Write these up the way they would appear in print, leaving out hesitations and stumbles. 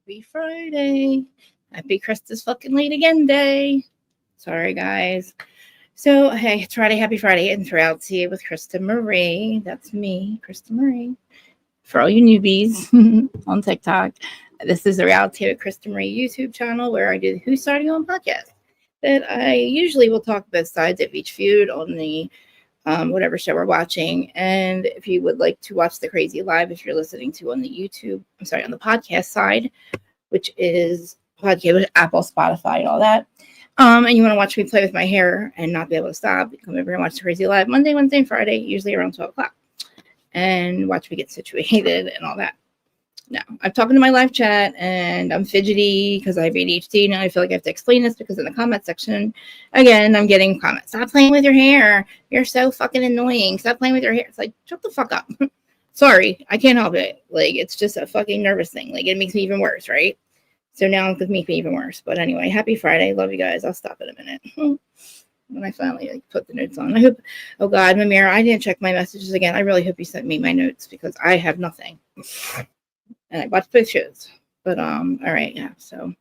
Happy Friday. Happy Krista's fucking late again day. Sorry, guys. So, hey, it's Friday. Happy Friday. And reality with Krista Marie. That's me, Krista Marie. For all you newbies on TikTok, this is the Reality with Krista Marie YouTube channel where I do the Who's Starting On podcast. That I usually will talk both sides of each feud on the whatever show we're watching. And if you would like to watch the Crazy Live, if you're listening to on the on the podcast side, which is podcast with Apple, Spotify, and all that. And you want to watch me play with my hair and not be able to stop, come over and watch the Crazy Live Monday, Wednesday, and Friday, usually around 12 o'clock. And watch me get situated and all that. Now, I'm talking to my live chat and I'm fidgety because I have ADHD. Now I feel like I have to explain this because in the comment section, again, I'm getting comments. Stop playing with your hair. You're so fucking annoying. Stop playing with your hair. It's like, shut the fuck up. Sorry, I can't help it. Like, it's just a fucking nervous thing. Like, it makes me even worse, right? So now it could make me even worse. But anyway, happy Friday. Love you guys. I'll stop in a minute. When I finally put the notes on. I hope, oh God, Mamira, I didn't check my messages again. I really hope you sent me my notes because I have nothing. And I watched both shows. But all right, yeah. So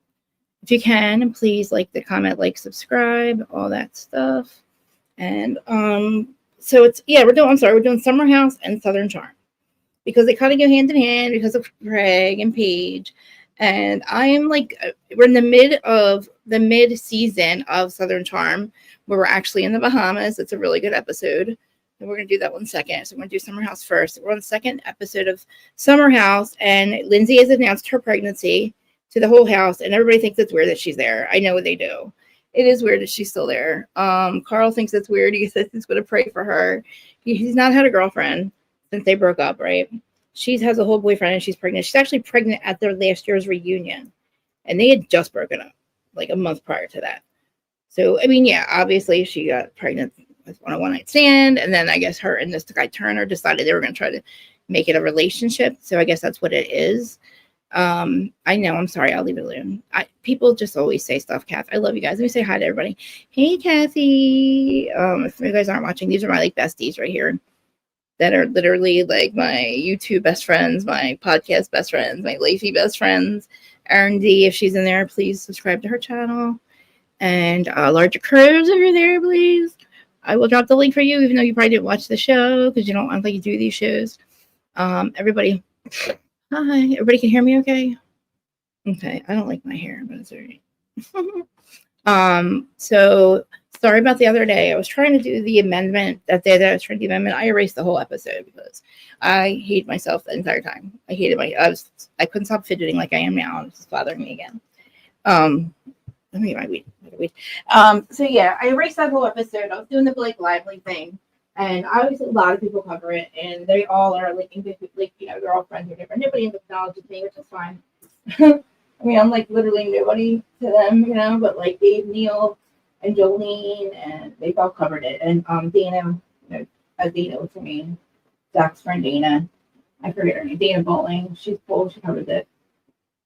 if you can, please like the comment, like, subscribe, all that stuff. And so it's we're doing Summerhouse and Southern Charm. Because they kind of go hand in hand because of Craig and Paige. And I am like, we're in the mid season of Southern Charm, where we're actually in the Bahamas. It's a really good episode. And we're going to do that one second. So we're going to do Summerhouse first. We're on the second episode of Summerhouse, and Lindsay has announced her pregnancy to the whole house, and everybody thinks it's weird that she's there. I know what they do. It is weird that she's still there. Carl thinks it's weird. He says he's going to pray for her. He's not had a girlfriend since they broke up, right? She has a whole boyfriend, and she's pregnant. She's actually pregnant at their last year's reunion, and they had just broken up like a month prior to that. So, I mean, yeah, obviously she got pregnant with a one-night stand, and then I guess her and this guy Turner decided they were going to try to make it a relationship. So I guess that's what it is. I know, I'm sorry, I'll leave it alone. People just always say stuff. Kath, I love you guys. Let me say hi to everybody. Hey, Kathy. If you guys aren't watching, these are my like besties right here that are literally like my YouTube best friends, my podcast best friends, my Lacey best friends. Erin D, if she's in there, please subscribe to her channel. And Larger Curves, if you're there, please. I will drop the link for you, even though you probably didn't watch the show because you don't want to do these shows. Everybody, hi. Everybody can hear me okay? Okay, I don't like my hair, but it's all right. So sorry about the other day. I was trying to do the amendment that day that I was trying to do the amendment. I erased the whole episode because I hated myself the entire time. I I couldn't stop fidgeting like I am now. It was just bothering me again. Let me get my weed. So yeah, I erased that whole episode. I was doing the Blake Lively thing, and obviously a lot of people cover it, and they all are like they're all friends or different. Nobody in the technology thing, which is fine. I mean, I'm like literally nobody to them, but like Dave, Neil, and Jolene, and they've all covered it. And Dana, Dana was her name, Zach's friend Dana. I forget her name. Dana Bowling. She's cool. She covered it.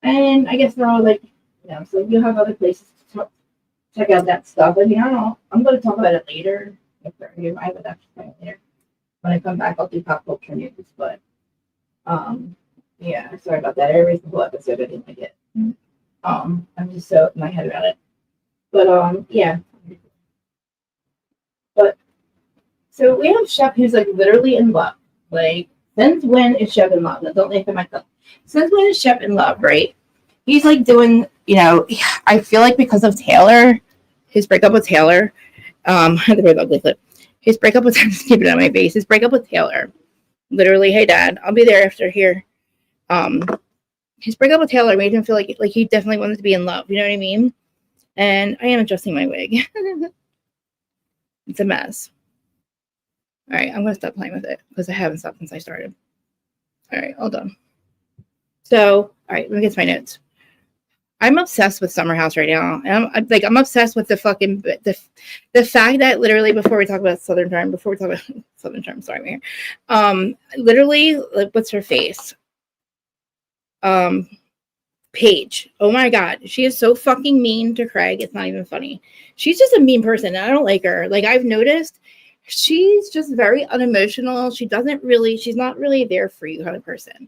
And I guess they're all like, so you'll have other places to check out that stuff. I mean, I don't know. I'm going to talk about it later. If they're here, I would actually talk later. When I come back, I'll do pop culture news. But yeah, sorry about that. I erased the whole episode. I didn't like it. I'm just so in my head about it. But yeah. But so we have Shep who's like literally in love. Like, since when is Shep in love? Now, don't think to myself. Since when is Shep in love, right? He's like doing, I feel like because of Taylor, his breakup with Taylor, his breakup with, I'm just keeping it on my face, his breakup with Taylor, literally, hey dad, I'll be there after here. His breakup with Taylor made him feel like he definitely wanted to be in love, you know what I mean? And I am adjusting my wig. It's a mess. All right, I'm going to stop playing with it because I haven't stopped since I started. All right, all done. So, all right, let me get to my notes. I'm obsessed with Summerhouse right now. And I'm obsessed with the fucking the fact that literally before we talk about Southern Charm, sorry, literally, like, what's her face? Paige. Oh my God, she is so fucking mean to Craig. It's not even funny. She's just a mean person. And I don't like her. Like, I've noticed, she's just very unemotional. She's not really there for you kind of person.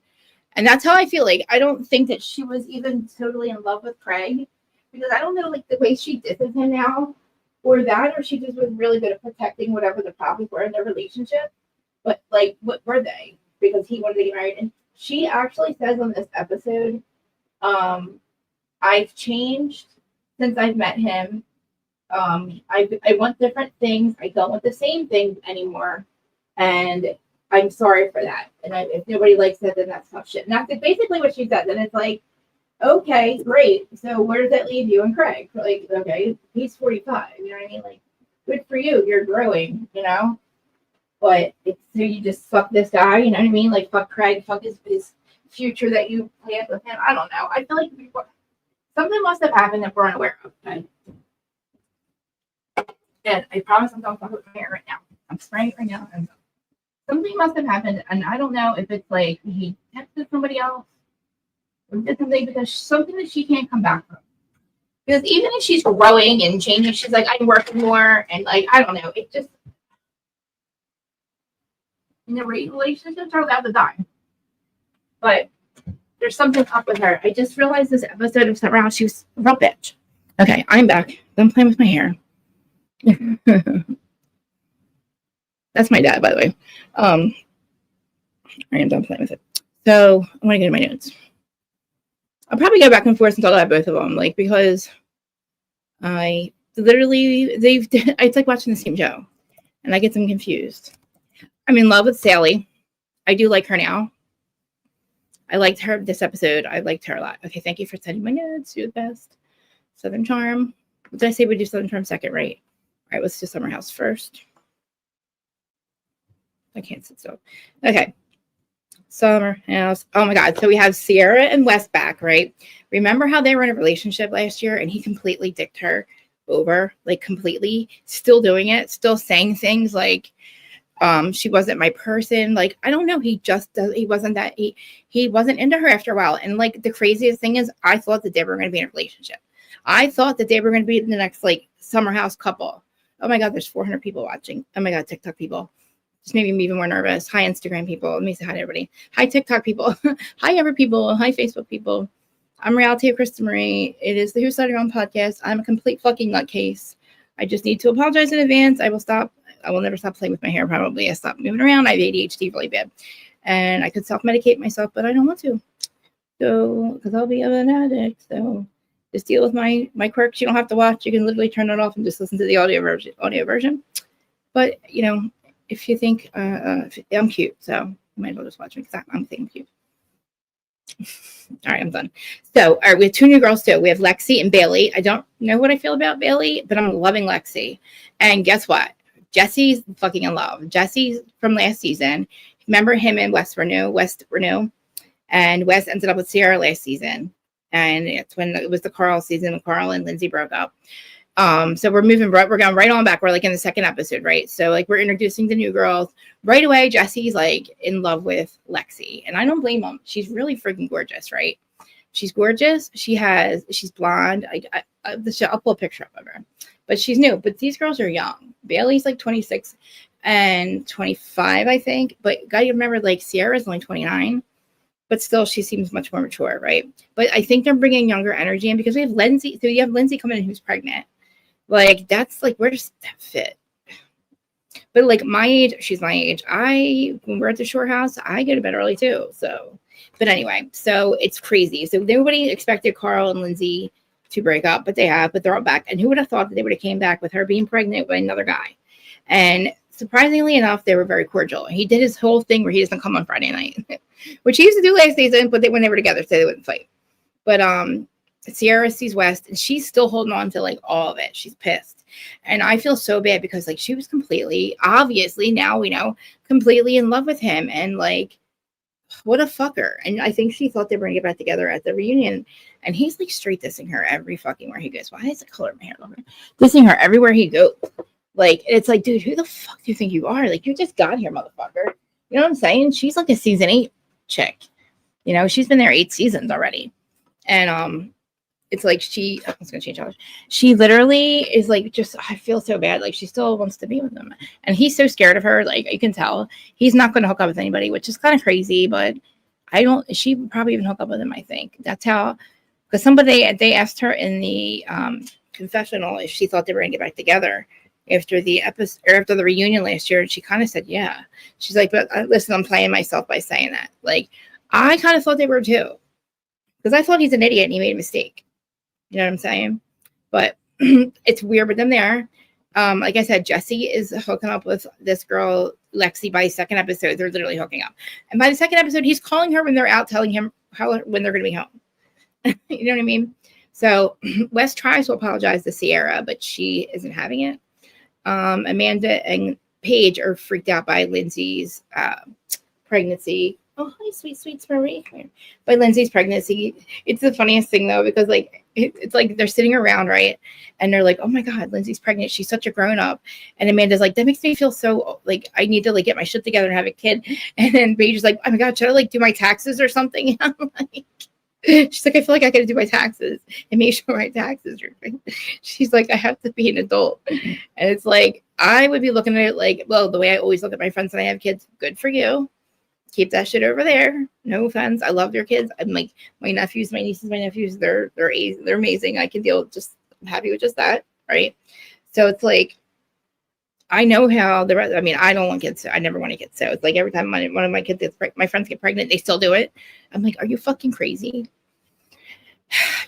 And that's how I feel. Like, I don't think that she was even totally in love with Craig, because I don't know, like, the way she disses him now, or that, or she just was really good at protecting whatever the problems were in their relationship. But, like, what were they? Because he wanted to get married. And she actually says on this episode, I've changed since I've met him. I want different things. I don't want the same things anymore. And I'm sorry for that. And if nobody likes it, then that's tough shit. And that's basically what she said. And it's like, okay, great. So where does that leave you and Craig? Like, okay, he's 45. You know what I mean? Like, good for you. You're growing, you know? But it's, so you just fuck this guy, you know what I mean? Like, fuck Craig, fuck his future that you planned with him. I don't know. I feel like something must have happened that we're unaware of. Okay? And I promise I'm not going to put my hair right now. I'm spraying it right now. And something must have happened. And I don't know if it's like he texted somebody else or did something, because something that she can't come back from. Because even if she's growing and changing, she's like, I'm working more. And like, I don't know. It just, in the relationships are allowed to die. But there's something up with her. I just realized this episode of Summerhouse, she was a real bitch. Okay, I'm back. I'm playing with my hair. That's my dad, by the way. I am done playing with it. So I want to get in my notes. I'll probably go back and forth and talk about both of them, like, because I literally it's like watching the same show, and I get them confused. I'm in love with Sally. I do like her now. I liked her this episode. I liked her a lot. Okay, thank you for sending my notes. You're the best. Southern Charm. What did I say? We do Southern Charm second, right? All right, let's do Summerhouse first. I can't sit still. Okay. Summerhouse. Oh my God. So we have Sierra and Wes back, right? Remember how they were in a relationship last year and he completely dicked her over, like completely, still doing it, still saying things like, she wasn't my person. Like, I don't know. He wasn't into her after a while. And like, the craziest thing is I thought that they were going to be in a relationship. I thought that they were going to be the next like Summerhouse couple. Oh my God, there's 400 people watching. Oh my God, TikTok people. Just made me even more nervous. Hi, Instagram people. Let me say hi to everybody. Hi, TikTok people. Hi, ever people. Hi, Facebook people. I'm Reality of Krista Marie. It is the Who Started Your Own podcast. I'm a complete fucking nutcase. I just need to apologize in advance. I will never stop playing with my hair, probably. I stopped moving around. I have ADHD really bad. And I could self-medicate myself, but I don't want to. So, because I'll be an addict. So, just deal with my quirks. You don't have to watch. You can literally turn it off and just listen to the audio version. But, you know, if you think I'm cute, so you might as well just watch me because I'm thinking cute. All right, I'm done. So, all right, we have two new girls too. We have Lexi and Bailey. I don't know what I feel about Bailey, but I'm loving Lexi. And guess what? Jesse's fucking in love. Jesse's from last season. Remember him and West Renew? And Wes ended up with Sierra last season. And it's when it was the Carl season when Carl and Lindsay broke up. So we're going right on back. We're like in the second episode, right? So like we're introducing the new girls right away. Jesse's like in love with Lexi, and I don't blame him. She's really freaking gorgeous, right? She's gorgeous. She's blonde. I'll pull a picture up of her, but she's new. But these girls are young. Bailey's like 26 and 25, I think. But gotta remember, like Sierra's only 29. But still, she seems much more mature, right? But I think they're bringing younger energy in because we have Lindsay. So you have Lindsay coming in who's pregnant. Like, that's like, where does that fit? But like my age, she's my age. When we're at the shore house, I go to bed early too. So, but anyway, so it's crazy. So nobody expected Carl and Lindsay to break up, but they're all back. And who would have thought that they would have came back with her being pregnant by another guy? And surprisingly enough, they were very cordial. He did his whole thing where he doesn't come on Friday night, which he used to do last season, but when they were together, so they wouldn't fight. But Sierra sees West, and she's still holding on to like all of it. She's pissed, and I feel so bad because like she was completely, obviously now we know, completely in love with him, and like what a fucker. And I think she thought they were gonna get back together at the reunion, and he's like straight dissing her every fucking where he goes. Why is the color of my hair longer? Dissing her everywhere he goes. Like, it's like, dude, who the fuck do you think you are? Like, you just got here, motherfucker. You know what I'm saying? She's like a season 8 chick. You know, she's been there 8 seasons already. And it's like I was gonna change colors. She literally is like, just, I feel so bad. Like, she still wants to be with him. And he's so scared of her. Like, you can tell he's not gonna hook up with anybody, which is kind of crazy, but She would probably even hook up with him, I think. That's how, because they asked her in the confessional if she thought they were going to get back together after the episode or after the reunion last year. And she kind of said, yeah. She's like, but listen, I'm playing myself by saying that. Like, I kind of thought they were too. Because I thought he's an idiot and he made a mistake. You know what I'm saying? But it's weird with them there. Like I said, Jesse is hooking up with this girl, Lexi, by the second episode. They're literally hooking up. And by the second episode, he's calling her when they're out, telling him when they're going to be home. You know what I mean? So Wes tries to apologize to Sierra, but she isn't having it. Amanda and Paige are freaked out by Lindsay's pregnancy. Oh, hi, sweet Marie. By Lindsay's pregnancy. It's the funniest thing, though, because, like, it's like they're sitting around, right? And they're like, oh, my God, Lindsay's pregnant. She's such a grown-up. And Amanda's like, that makes me feel so, like, I need to, like, get my shit together and have a kid. And then Paige is like, oh, my God, should I, like, do my taxes or something? And I'm like, she's like, I feel like I got to do my taxes and make sure my taxes are right. She's like, I have to be an adult. And it's like, I would be looking at it like, well, the way I always look at my friends when I have kids, good for you. Keep that shit over there. No offense. I love your kids. I'm like, my nephews, my nieces, my nephews, they're amazing. I can deal with I'm happy with just that. Right. So it's like, I know how I don't want kids. I never want a kid. So it's like every time one of my kids my friends get pregnant, they still do it. I'm like, are you fucking crazy?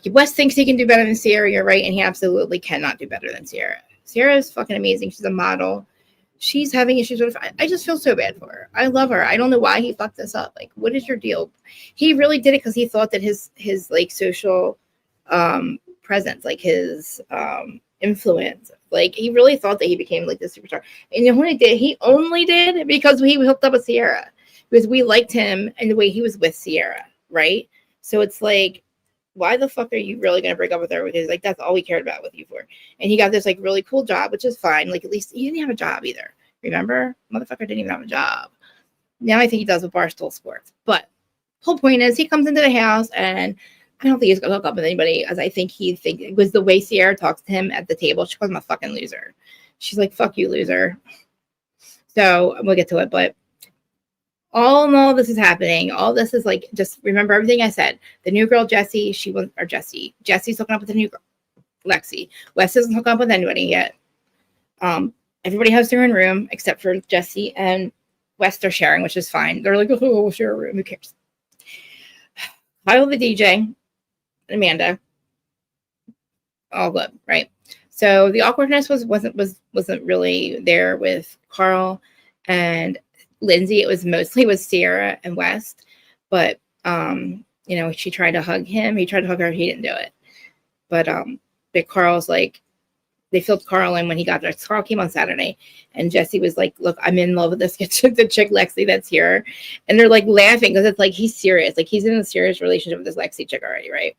Wes thinks he can do better than Sierra. You're right. And he absolutely cannot do better than Sierra. Sierra is fucking amazing. She's a model. She's having issues with I just feel so bad for her. I love her. I don't know why he fucked this up. Like, what is your deal? He really did it because he thought that his like social presence, like his influence, like he really thought that he became like the superstar. And he only did because he hooked up with Sierra. Because we liked him and the way he was with Sierra, right? So it's like, why the fuck are you really going to break up with her? Because like that's all we cared about with you for. And he got this like really cool job, which is fine. Like at least he didn't have a job either. Remember? Motherfucker didn't even have a job. Now I think he does with Barstool Sports. But whole point is he comes into the house and I don't think he's going to hook up with anybody as I think it was the way Sierra talks to him at the table. She calls him a fucking loser. She's like, fuck you, loser. So we'll get to it. But all in all, this is happening. All this is like, just remember everything I said. The new girl, Jesse's hooking up with the new girl, Lexi. Wes doesn't hook up with anybody yet. Everybody has their own room except for Jesse and Wes. They're sharing, which is fine. They're like, oh, we'll share a room. Who cares? Kyle, the DJ, Amanda, all good, right? So the awkwardness wasn't really there with Carl and Lindsay. It was mostly with Sierra and West, but she tried to hug him. He tried to hug her. He didn't do it. But Carl's like, they filled Carl in when he got there. Carl came on Saturday, and Jesse was like, "Look, I'm in love with this the chick Lexi that's here," and they're like laughing because it's like he's serious, like he's in a serious relationship with this Lexi chick already, right?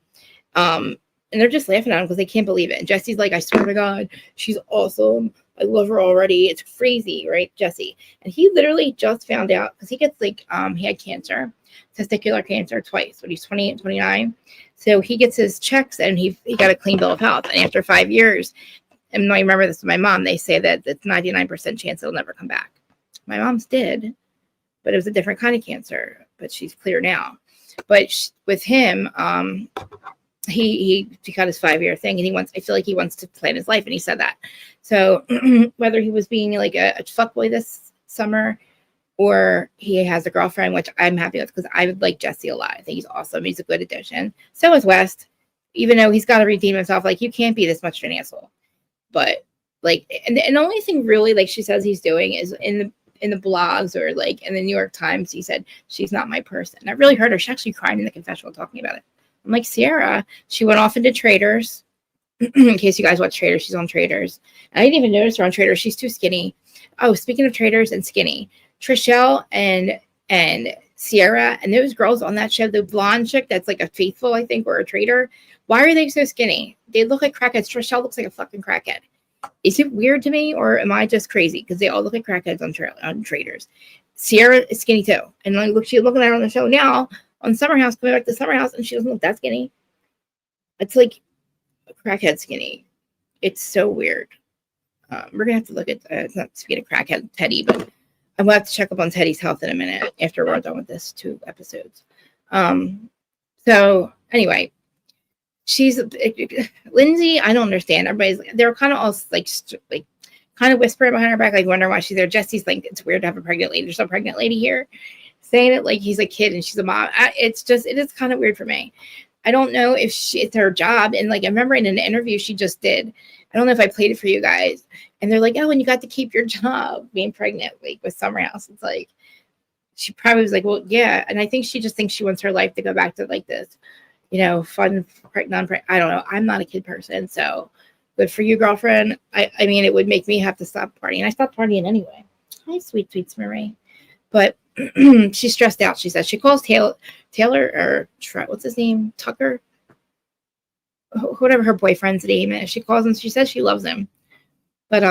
And they're just laughing at him because they can't believe it. And Jesse's like, "I swear to God, she's awesome. I love her already. It's crazy, right, Jesse?" And he literally just found out because he gets like he had cancer, testicular cancer twice when he's 28 and 29. So he gets his checks and he got a clean bill of health. And after 5 years, and I remember this with my mom, they say that it's 99% chance it'll never come back. My mom's did, but it was a different kind of cancer, but she's clear now. But with him, he got his 5-year thing, and I feel like he wants to plan his life, and he said that. So whether he was being like a fuckboy this summer or he has a girlfriend, which I'm happy with because I would like Jesse a lot. I think he's awesome. He's a good addition. So is West, even though he's got to redeem himself. Like, you can't be this much of an asshole. But like, and the only thing really, like she says he's doing is in the blogs or like in the New York Times, he said, she's not my person. I really heard her. She actually cried in the confessional talking about it. I'm like, Sierra, she went off into Traders. In case you guys watch Traders, she's on Traders. And I didn't even notice her on Traders. She's too skinny. Oh, speaking of Traders and skinny, Trishelle and Sierra and those girls on that show, the blonde chick that's like a Faithful, I think, or a Trader. Why are they so skinny? They look like crackheads. Trishelle looks like a fucking crackhead. Is it weird to me, or am I just crazy? Because they all look like crackheads on Traders. Sierra is skinny too. And like, she's looking at her on the show now on Summerhouse, coming back to Summerhouse, and she doesn't look that skinny. It's like a crackhead skinny. It's so weird. We're gonna have to look at it's not to get a crackhead Teddy, but I'm gonna have to check up on Teddy's health in a minute after we're done with this 2 episodes. So anyway, she's Lindsay. I don't understand. They're kind of all like kind of whispering behind her back, like wondering why she's there. Jesse's like, it's weird to have a pregnant lady. There's a pregnant lady here, saying it like he's a kid and she's a mom. It is kind of weird for me. I don't know if it's her job. And like I remember in an interview she just did. I don't know if I played it for you guys. And they're like, oh, and you got to keep your job being pregnant, like with Summerhouse. It's like she probably was like, well, yeah. And I think she just thinks she wants her life to go back to like this, fun, non-pregnant. I don't know. I'm not a kid person, so good for you, girlfriend. I mean, it would make me have to stop partying. I stopped partying anyway. Hi, sweet Marie. But she's stressed out. She says she calls Taylor or what's his name? Tucker, whatever her boyfriend's name is. She calls him. She says she loves him. But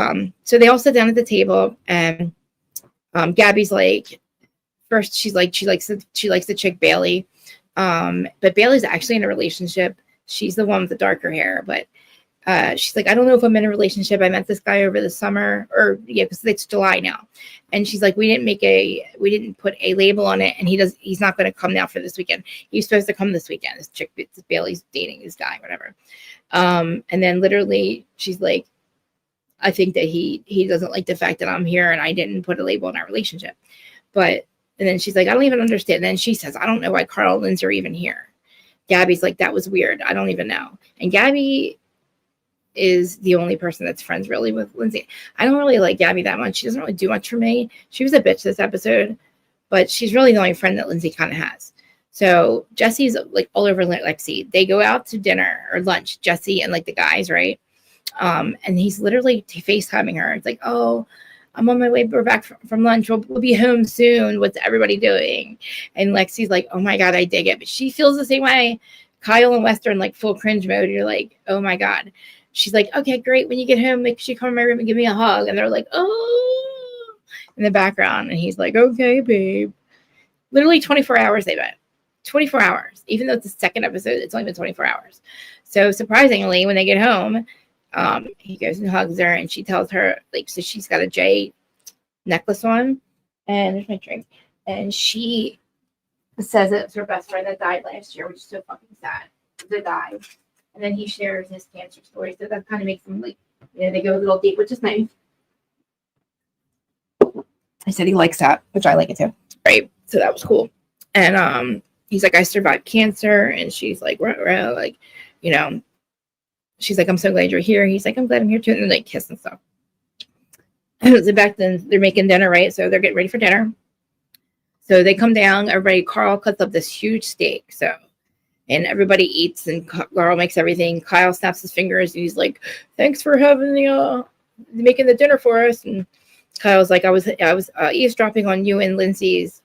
so they all sit down at the table, and Gabby's like, first she's like she likes the chick Bailey, but Bailey's actually in a relationship. She's the one with the darker hair, but she's like, I don't know if I'm in a relationship. I met this guy over the summer, or because it's July now, and she's like, we didn't put a label on it, and he's not going to come now for this weekend. He's supposed to come this weekend. This chick, Bailey's dating this guy, whatever. And then literally she's like, I think that he doesn't like the fact that I'm here and I didn't put a label on our relationship. And then she's like, I don't even understand. And then she says, I don't know why Carl and Lindsay are even here. Gabby's like, that was weird. I don't even know. And Gabby is the only person that's friends really with Lindsay. I don't really like Gabby that much. She doesn't really do much for me. She was a bitch this episode, but she's really the only friend that Lindsay kind of has. So Jesse's like all over Lexi. They go out to dinner or lunch, Jesse and like the guys, right? And he's literally FaceTiming her. It's like, oh, I'm on my way. We're back from lunch. We'll be home soon. What's everybody doing? And Lexi's like, oh my God, I dig it. But she feels the same way. Kyle and Western like full cringe mode. You're like, oh my God. She's like, okay, great. When you get home, make sure you come in my room and give me a hug. And they're like, oh, in the background. And he's like, okay, babe. Literally 24 hours they met. 24 hours. Even though it's the second episode, it's only been 24 hours. So surprisingly, when they get home, he goes and hugs her, and she tells her, like, so she's got a J necklace on, and there's my drink, and she says it's her best friend that died last year, which is so fucking sad. That died. And then he shares his cancer story, so that kind of makes them like, they go a little deep, which is nice. I said he likes that, which I like it too. Right. So that was cool. And he's like, I survived cancer, and she's like, like, she's like, I'm so glad you're here. He's like, I'm glad I'm here too. And then they kiss and stuff. So back then they're making dinner, right? So they're getting ready for dinner. So they come down, Carl cuts up this huge steak. And everybody eats, and Carl makes everything. Kyle snaps his fingers, and he's like, thanks for having making the dinner for us. And Kyle's like, I was eavesdropping on you and Lindsay's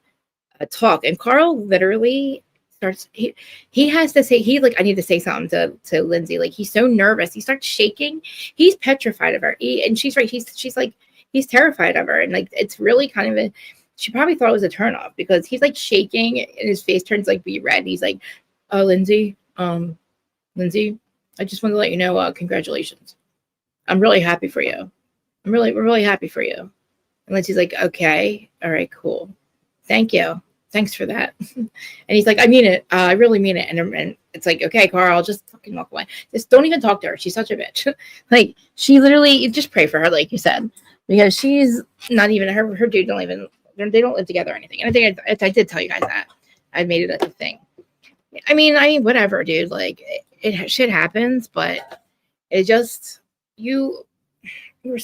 talk. And Carl literally starts, he has to say, I need to say something to Lindsay. Like, he's so nervous. He starts shaking. He's petrified of her. And she's right. She's like, he's terrified of her. And like, it's really kind of she probably thought it was a turnoff, because he's like shaking and his face turns like be red. And he's like, oh, Lindsay, I just wanted to let you know, congratulations. I'm really happy for you. We're really happy for you. And Lindsay's like, okay, all right, cool. Thank you. Thanks for that. And he's like, I mean it. I really mean it. And it's like, okay, Carl, just fucking walk away. Just don't even talk to her. She's such a bitch. Like, she literally, just pray for her, like you said, because she's not even, her dude they don't live together or anything. And I think I did tell you guys that. I made it a thing. I mean, whatever, dude. Like, shit happens, but it just, you were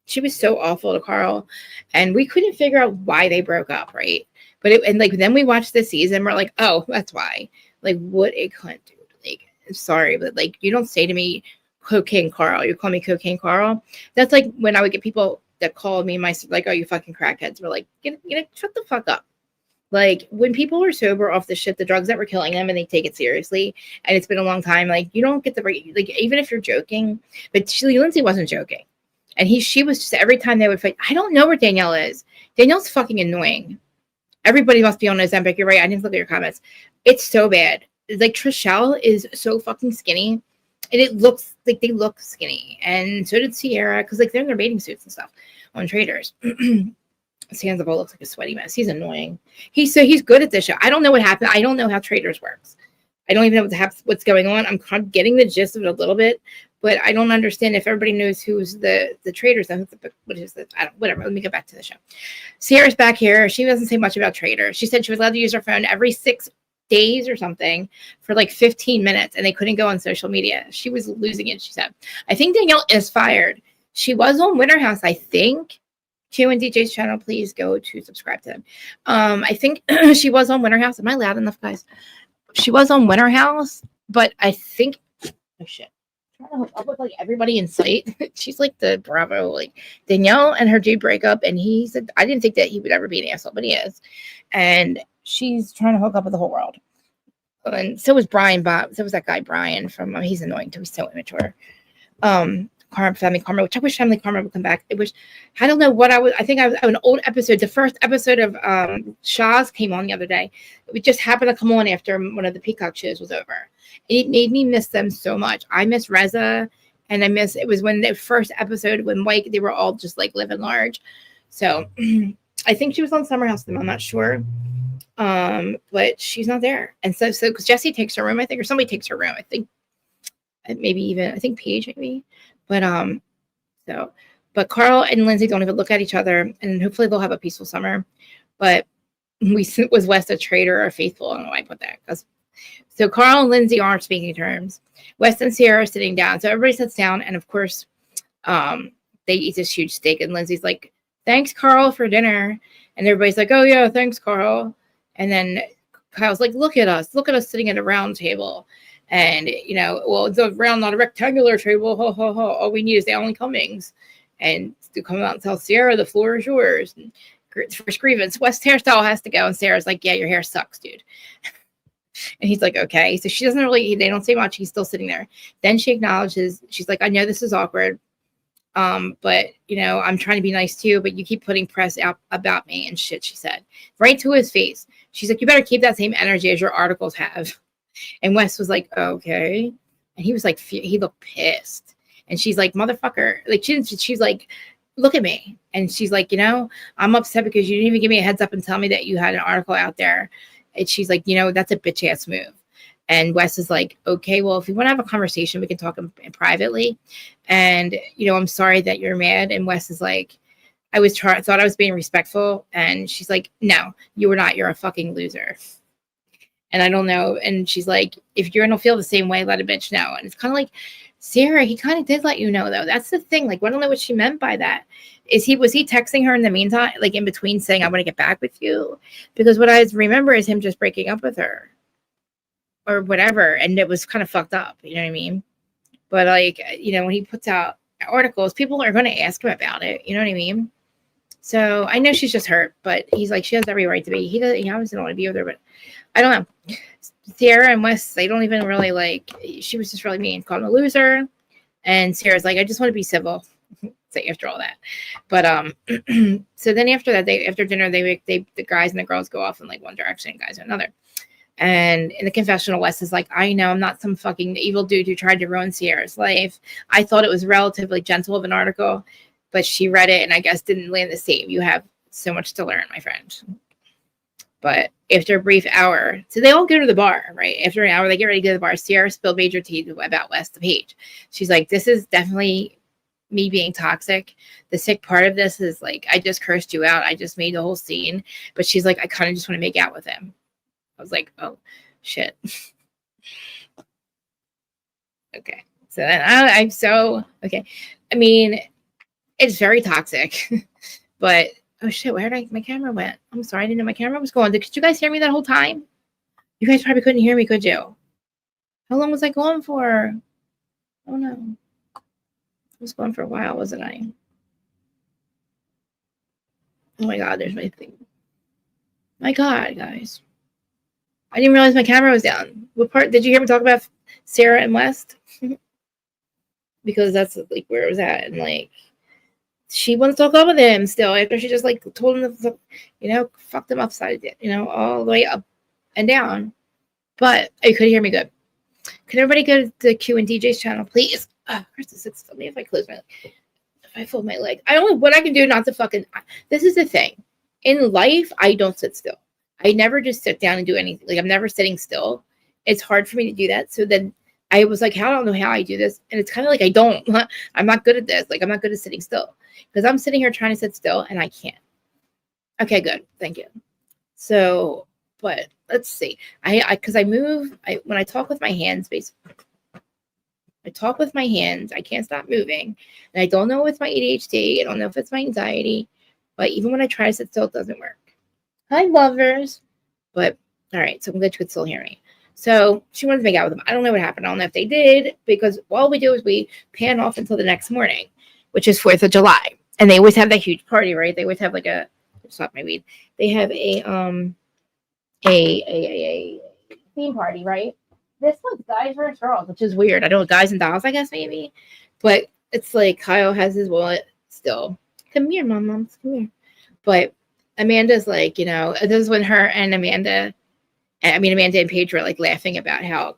she was so awful to Carl, and we couldn't figure out why they broke up, right? But then we watched this season, we're like, oh, that's why. Like, what a cunt, dude. Like, I'm sorry, but like, you don't say to me, Cocaine Carl. You call me Cocaine Carl. That's like when I would get people that called me like, oh, you fucking crackheads. We're like, shut the fuck up. Like, when people are sober off the shit, the drugs that were killing them, and they take it seriously, and it's been a long time, like, you don't get the right, like, even if you're joking. But Lindsay wasn't joking. And she was just, every time they would fight, I don't know where Danielle is. Danielle's fucking annoying. Everybody must be on Ozempic. You're right. I didn't look at your comments. It's so bad. Like, Trishelle is so fucking skinny. And it looks like they look skinny. And so did Sierra, because like they're in their bathing suits and stuff on Traders. Sandoval looks like a sweaty mess. He's annoying. He's good at this show. I don't know what happened. I don't know how Traders works. I don't even know what's going on. I'm kind of getting the gist of it a little bit, but I don't understand if everybody knows who's the Traders. What is it? Whatever. Let me get back to the show. Sierra's back here. She doesn't say much about Traders. She said she was allowed to use her phone every 6 days or something for like 15 minutes, and they couldn't go on social media. She was losing it, she said. I think Danielle is fired. She was on Winter House, I think. Q and DJ's channel, please go to subscribe to them. I think she was on Winter House. Am I loud enough, guys? She was on Winter House, but I think, oh shit, I'm trying to hook up with like everybody in sight. She's like the Bravo, like Danielle and her dude break up, and he said I didn't think that he would ever be an asshole, but he is, and she's trying to hook up with the whole world. And so was Brian Bob. So was that guy Brian from. He's annoying too. He's so immature. Family Karma, which I wish Family Karma would come back. It was, I don't know what I think I was an old episode. The first episode of Shaw's came on the other day. It just happened to come on after one of the Peacock shows was over. It made me miss them so much. I miss Reza, and it was when the first episode when Mike, they were all just like living large. So I think she was on Summerhouse with them. I'm not sure. But she's not there. And so because Jesse takes her room, I think, or somebody takes her room, I think. Maybe even I think Paige maybe, but Carl and Lindsay don't even look at each other, and hopefully they'll have a peaceful summer. But was West a traitor or faithful? I don't know why I put that. So Carl and Lindsay aren't speaking terms. West and Sierra are sitting down, so everybody sits down, and of course, they eat this huge steak, and Lindsay's like, "Thanks, Carl, for dinner," and everybody's like, "Oh yeah, thanks, Carl," and then Kyle's like, look at us sitting at a round table. And, well, it's a round, not a rectangular table. Ho, ho, ho. All we need is the Alan Cummings. And to come out and tell Sierra, the floor is yours. And for grievance, West's hairstyle has to go. And Sarah's like, yeah, your hair sucks, dude. And he's like, okay. So she doesn't they don't say much. He's still sitting there. Then she acknowledges, she's like, I know this is awkward. But, I'm trying to be nice to you, but you keep putting press out about me and shit, she said. Right to his face. She's like, you better keep that same energy as your articles have. And Wes was like, okay. And he was like, he looked pissed. And she's like, motherfucker. Like, she's like, look at me. And she's like, I'm upset because you didn't even give me a heads up and tell me that you had an article out there. And she's like, that's a bitch ass move. And Wes is like, okay, well, if you want to have a conversation, we can talk privately. And, I'm sorry that you're mad. And Wes is like, thought I was being respectful. And she's like, no, you were not. You're a fucking loser. And I don't know. And she's like, if you're going to feel the same way, let a bitch know. And it's kind of like, Sarah, he kind of did let you know, though. That's the thing. Like, I don't know what she meant by that. Was he texting her in the meantime, like in between saying, I want to get back with you? Because what I remember is him just breaking up with her or whatever. And it was kind of fucked up. You know what I mean? But like, when he puts out articles, people are going to ask him about it. You know what I mean? So I know she's just hurt, but he's like, she has every right to be. He obviously don't want to be with her, but I don't know. Sierra and Wes, they don't even really she was just really mean, called him a loser. And Sarah's like, I just want to be civil. So after all that. But so then after that, after dinner, the guys and the girls go off in like one direction and guys in another. And in the confessional, Wes is like, I know I'm not some fucking evil dude who tried to ruin Sierra's life. I thought it was relatively gentle of an article, but she read it and I guess didn't land the same. You have so much to learn, my friend. But after a brief hour, so they all go to the bar, right? After an hour, they get ready to go to the bar. Sierra spilled major tea about Wes to Paige. She's like, this is definitely me being toxic. The sick part of this is like, I just cursed you out. I just made the whole scene. But she's like, I kind of just want to make out with him. I was like, oh, shit. Okay. So then okay. I mean, it's very toxic. But oh shit, my camera went? I'm sorry, I didn't know my camera was going. Could you guys hear me that whole time? You guys probably couldn't hear me, could you? How long was I going for? Oh no. I was going for a while, wasn't I? Oh my god, there's my thing. My god, guys. I didn't realize my camera was down. What part did you hear me talk about Sarah and West? Because that's like where it was at, and like she wants to talk up with him still after she just like told him to, fucked him upside down, all the way up and down. But you could hear me good. Could everybody go to the Q and DJ's channel, please? Let me if I close my leg. If I fold my leg. What I can do not to fucking. This is the thing. in life, I don't sit still. I never just sit down and do anything. Like, I'm never sitting still. It's hard for me to do that. So then I was like, I don't know how I do this. And it's kind of like, I don't. I'm not good at this. Like, I'm not good at sitting still. Because I'm sitting here trying to sit still and I can't. Okay, good. Thank you. So, but let's see. Because I move, when I talk with my hands, basically, I talk with my hands. I can't stop moving. And I don't know if it's my ADHD. I don't know if it's my anxiety. But even when I try to sit still, it doesn't work. Hi, lovers. But, all right. So I'm glad you could still hear me. So she wanted to make out with them. I don't know what happened. I don't know if they did. Because all we do is we pan off until the next morning, which is 4th of July. And they always have that huge party, right? They always have like a, stop my weed. They have a theme party, right? This one's guys versus girls, which is weird. I don't know, guys and dolls, I guess, maybe. But it's like Kyle has his wallet still. Come here, mom. Come here. But Amanda's like, this is when her and Amanda and Paige were like laughing about how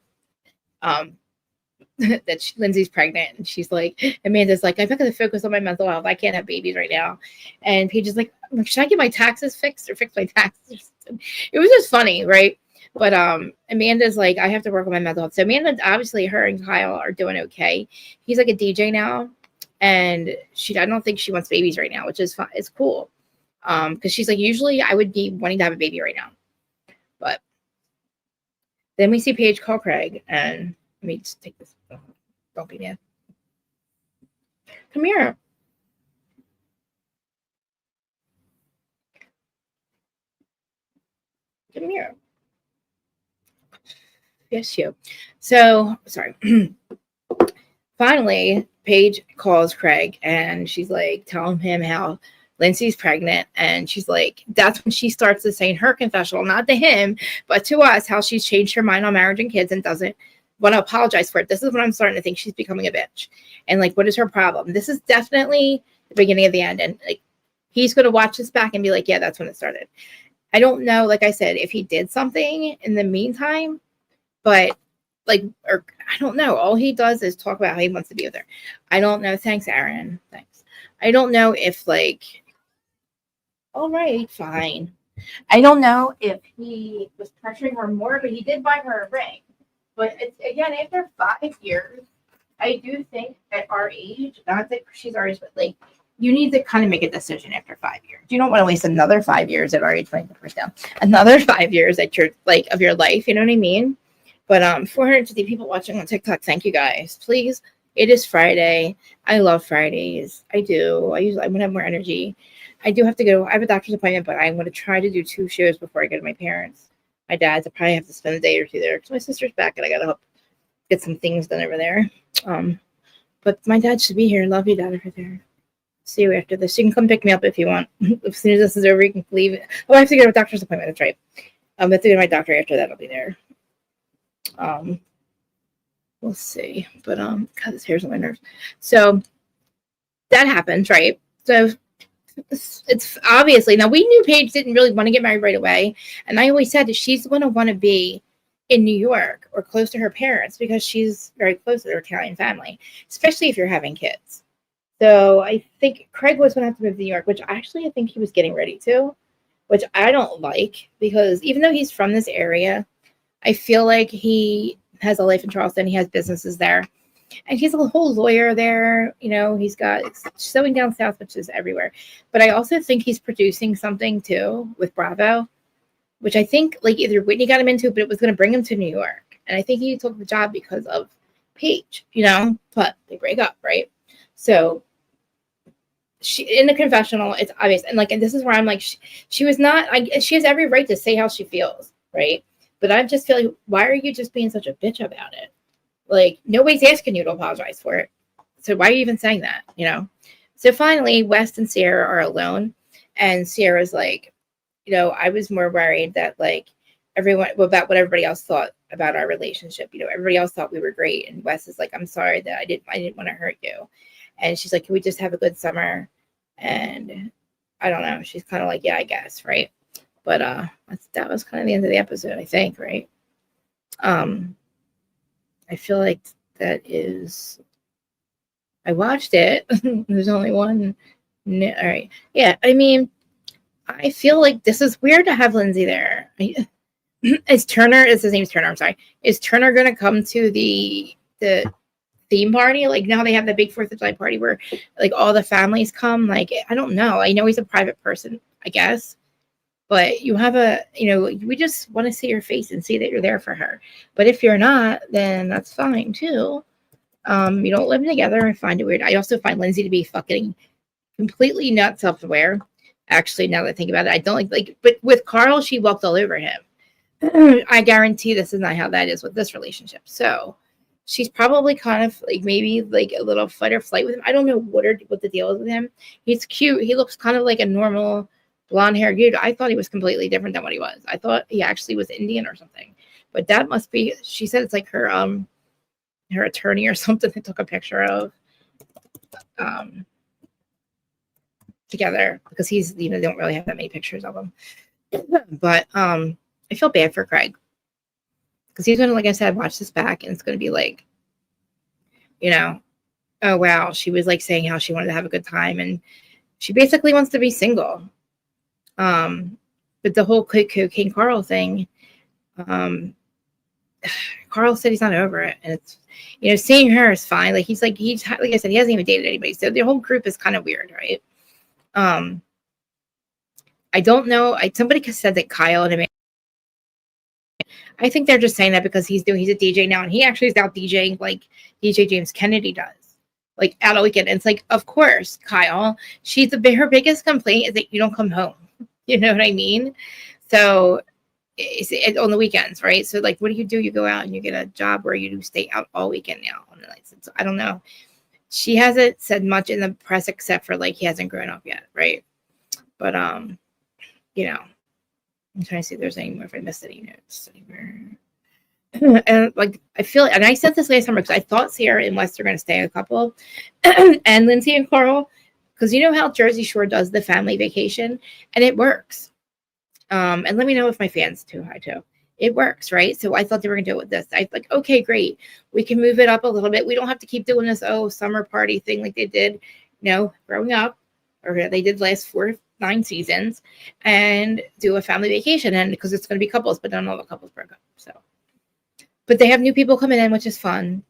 that Lindsay's pregnant. And she's like, Amanda's like, I'm not going to focus on my mental health. I can't have babies right now. And Paige is like, should I get my taxes fixed or fix my taxes? It was just funny, right? But Amanda's like, I have to work on my mental health. So Amanda, obviously, her and Kyle are doing okay. He's like a DJ now, and I don't think she wants babies right now, which is fun. It's cool. Because she's like, usually I would be wanting to have a baby right now. But then we see Paige call Craig, and let me just take this. Don't be mad. Come here. Come here. Yes, you. So, sorry. Finally, Paige calls Craig, and she's like telling him how Lindsay's pregnant. And she's like, that's when she starts to say in her confessional, not to him, but to us, how she's changed her mind on marriage and kids and doesn't want to apologize for it. This is when I'm starting to think she's becoming a bitch. And like, what is her problem? This is definitely the beginning of the end. And like, he's going to watch this back and be like, yeah, that's when it started. I don't know, like I said, if he did something in the meantime, but like, or I don't know. All he does is talk about how he wants to be with her. I don't know. Thanks, Aaron. Thanks. I don't know if like, all right, fine. I don't know if he was pressuring her more, but he did buy her a ring. But it's, again, after 5 years, I do think at our age, not that she's our age, but like, you need to kind of make a decision after 5 years. You don't want to waste another 5 years at our age, down. Another 5 years at your like of your life. You know what I mean? But 450 people watching on TikTok. Thank you guys. Please. It is Friday. I love Fridays. I do. I want to have more energy. I do have to go. I have a doctor's appointment, but I'm going to try to do 2 shows before I go to my parents. My dad's. I probably have to spend a day or 2 there because my sister's back and I got to help get some things done over there. But my dad should be here. Love you, Dad, over there. See you after this. You can come pick me up if you want. As soon as this is over, you can leave. Oh, I have to get a doctor's appointment. That's right. I have to go to my doctor after that. I'll be there. We'll see. But God, this hair's on my nerves. So that happens, right? So it's obviously, now we knew Paige didn't really want to get married right away, and I always said that she's going to want to be in New York or close to her parents because she's very close to her Italian family, especially if you're having kids. So I think Craig was going to have to move to New York, which actually I think he was getting ready to, which I don't like because even though he's from this area, I feel like he has a life in Charleston. He has businesses there. And he's a whole lawyer there. He's got sewing down south, which is everywhere. But I also think he's producing something, too, with Bravo, which I think, like, either Whitney got him into, but it was going to bring him to New York. And I think he took the job because of Paige, But they break up, right? So she in the confessional, it's obvious. And this is where I'm like, she was not, she has every right to say how she feels, right? But I just feel like, why are you just being such a bitch about it? Like, nobody's asking you to apologize for it. So why are you even saying that, So finally, West and Sierra are alone. And Sierra's like, I was more worried that, like, about what everybody else thought about our relationship. Everybody else thought we were great. And West is like, I'm sorry that I didn't want to hurt you. And she's like, can we just have a good summer? And I don't know. She's kind of like, yeah, I guess, right? But that was kind of the end of the episode, I think, right? I feel like that is. I watched it. There's only one. All right. Yeah. I mean, I feel like this is weird to have Lindsay there. Is his name's Turner, I'm sorry. Is Turner gonna come to the theme party? Like now they have the big 4th of July party where like all the families come. Like I don't know. I know he's a private person, I guess. But you have we just want to see your face and see that you're there for her. But if you're not, then that's fine too. You don't live together. I find it weird. I also find Lindsay to be fucking completely not self-aware. Actually, now that I think about it, I don't but with Carl, she walked all over him. I guarantee this is not how that is with this relationship. So she's probably kind of like maybe like a little fight or flight with him. I don't know what the deal is with him. He's cute. He looks kind of like a normal blonde haired dude. I thought he was completely different than what he was. I thought he actually was Indian or something. But that must be, she said it's like her attorney or something they took a picture of together because he's, they don't really have that many pictures of him. But I feel bad for Craig because he's gonna, like I said, watch this back and it's gonna be like, oh wow, she was like saying how she wanted to have a good time and she basically wants to be single. But the whole cocaine Carl thing, Carl said he's not over it, and it's seeing her is fine. Like he's like I said, he hasn't even dated anybody, so the whole group is kind of weird, right? I don't know. Somebody said that Kyle and Amanda. I think they're just saying that because he's a DJ now, and he actually is out DJing like DJ James Kennedy does, like out all weekend. And it's like, of course, Kyle. Her biggest complaint is that you don't come home. You know what I mean? So it's on the weekends, right? So like, what do? You go out and you get a job where you stay out all weekend now on the nights. So I don't know. She hasn't said much in the press except for like he hasn't grown up yet, right? But I'm trying to see if there's any more, if I missed any notes anywhere. And like I feel, and I said this last summer because I thought Sierra and Wes are going to stay a couple, and Lindsay and Carl, because you know how Jersey Shore does the family vacation, and it works. And let me know if my fan's too high too. It works, right? So I thought they were going to do it with this. I like, okay, great. We can move it up a little bit. We don't have to keep doing this summer party thing like they did, growing up, or they did last 9 seasons, and do a family vacation. And because it's going to be couples, but not all the couples broke up. So, but they have new people coming in, which is fun.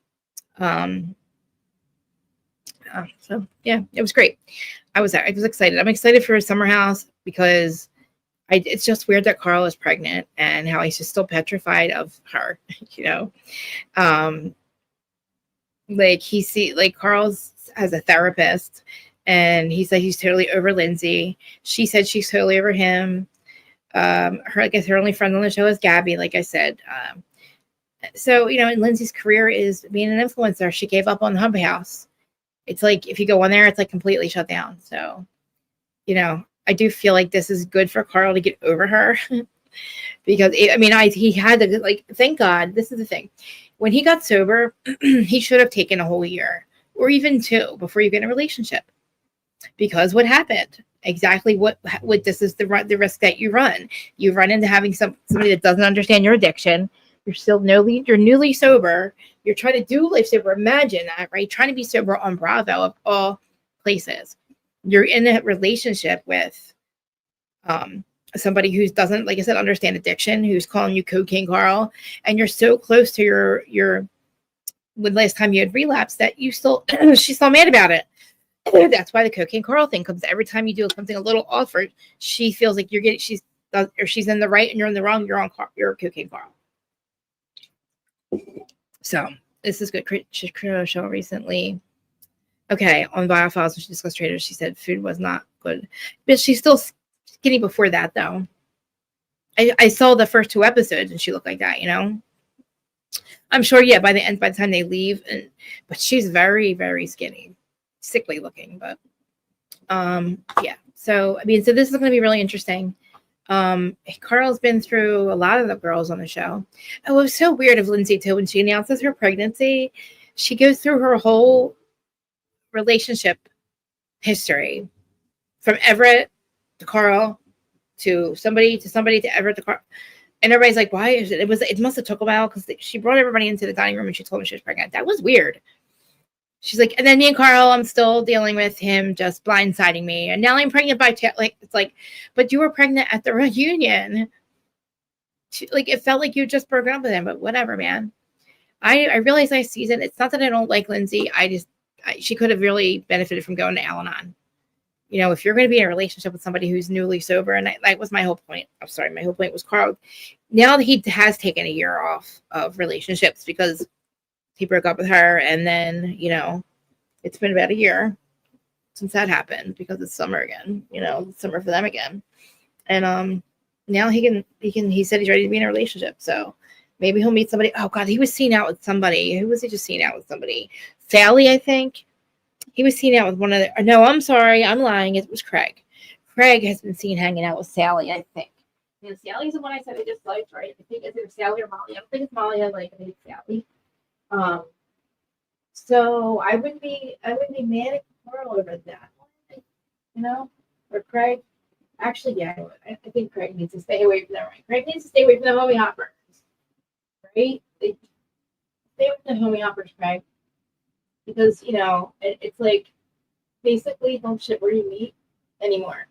So yeah, it was great. I was excited. I'm excited for Summerhouse because it's just weird that Carl is pregnant and how he's just still petrified of her, like Carl's has a therapist and he said he's totally over Lindsay. She said she's totally over him. I guess her only friend on the show is Gabby, like I said. So, and Lindsay's career is being an influencer. She gave up on the Hub House. It's like, if you go on there, it's like completely shut down. So, I do feel like this is good for Carl to get over her because he had to, thank God. This is the thing. When he got sober, he should have taken a whole year or even 2 before you get in a relationship, because what happened? Exactly what this is the risk that you run. You run into having somebody that doesn't understand your addiction. You're newly sober. You're trying to do life sober. Imagine that, right? Trying to be sober on Bravo of all places. You're in a relationship with somebody who doesn't, like I said, understand addiction, who's calling you cocaine Carl, and you're so close to your when last time you had relapsed that you still she's still mad about it. That's why the cocaine Carl thing comes. Every time you do something a little off, she feels like she's in the right and you're in the wrong. You're cocaine Carl. So this is good. Show recently. Okay, on Biofiles, when she discussed traders, she said food was not good, but she's still skinny before that, though. I saw the first 2 episodes, and she looked like that. I'm sure. Yeah, by the time they leave, but she's very, very skinny, sickly looking. But yeah. So so this is going to be really interesting. Carl's been through a lot of the girls on the show. Oh, it was so weird of Lindsay too. When she announces her pregnancy, she goes through her whole relationship history from Everett to Carl to somebody to Everett to Carl. And everybody's like, why is it? It must have took a while because she brought everybody into the dining room and she told them she was pregnant. That was weird. She's like, and then me and Carl, I'm still dealing with him just blindsiding me. And now I'm pregnant by like, it's like, but you were pregnant at the reunion. Like, it felt like you just broken up with him, but whatever, man. I realize I season. It's not that I don't like Lindsay. She could have really benefited from going to Al-Anon. You know, if you're going to be in a relationship with somebody who's newly sober, and that was my whole point. I'm sorry, my whole point was Carl. Now that he has taken a year off of relationships because he broke up with her, and then, you know, it's been about a year since that happened because it's summer again, you know, summer for them again. And now he said he's ready to be in a relationship. So maybe he'll meet somebody. Oh God, he was seen out with somebody. Who was he just seen out with? Somebody. Sally, I think. He was seen out with one of the, no, I'm sorry, I'm lying. It was Craig. Craig has been seen hanging out with Sally, I think. And Sally's the one I said I just liked, right? I think it's either Sally or Molly. I don't think it's Molly I like, I think it's Sally. So I would be mad at Carl over that one, you know, or Craig. Actually, yeah, I would. I think Craig needs to stay away from them, right? Craig needs to stay away from the homie hoppers, right? Stay away from the homie hoppers, Craig. Because, you know, it's like, basically, don't shit where you meet anymore.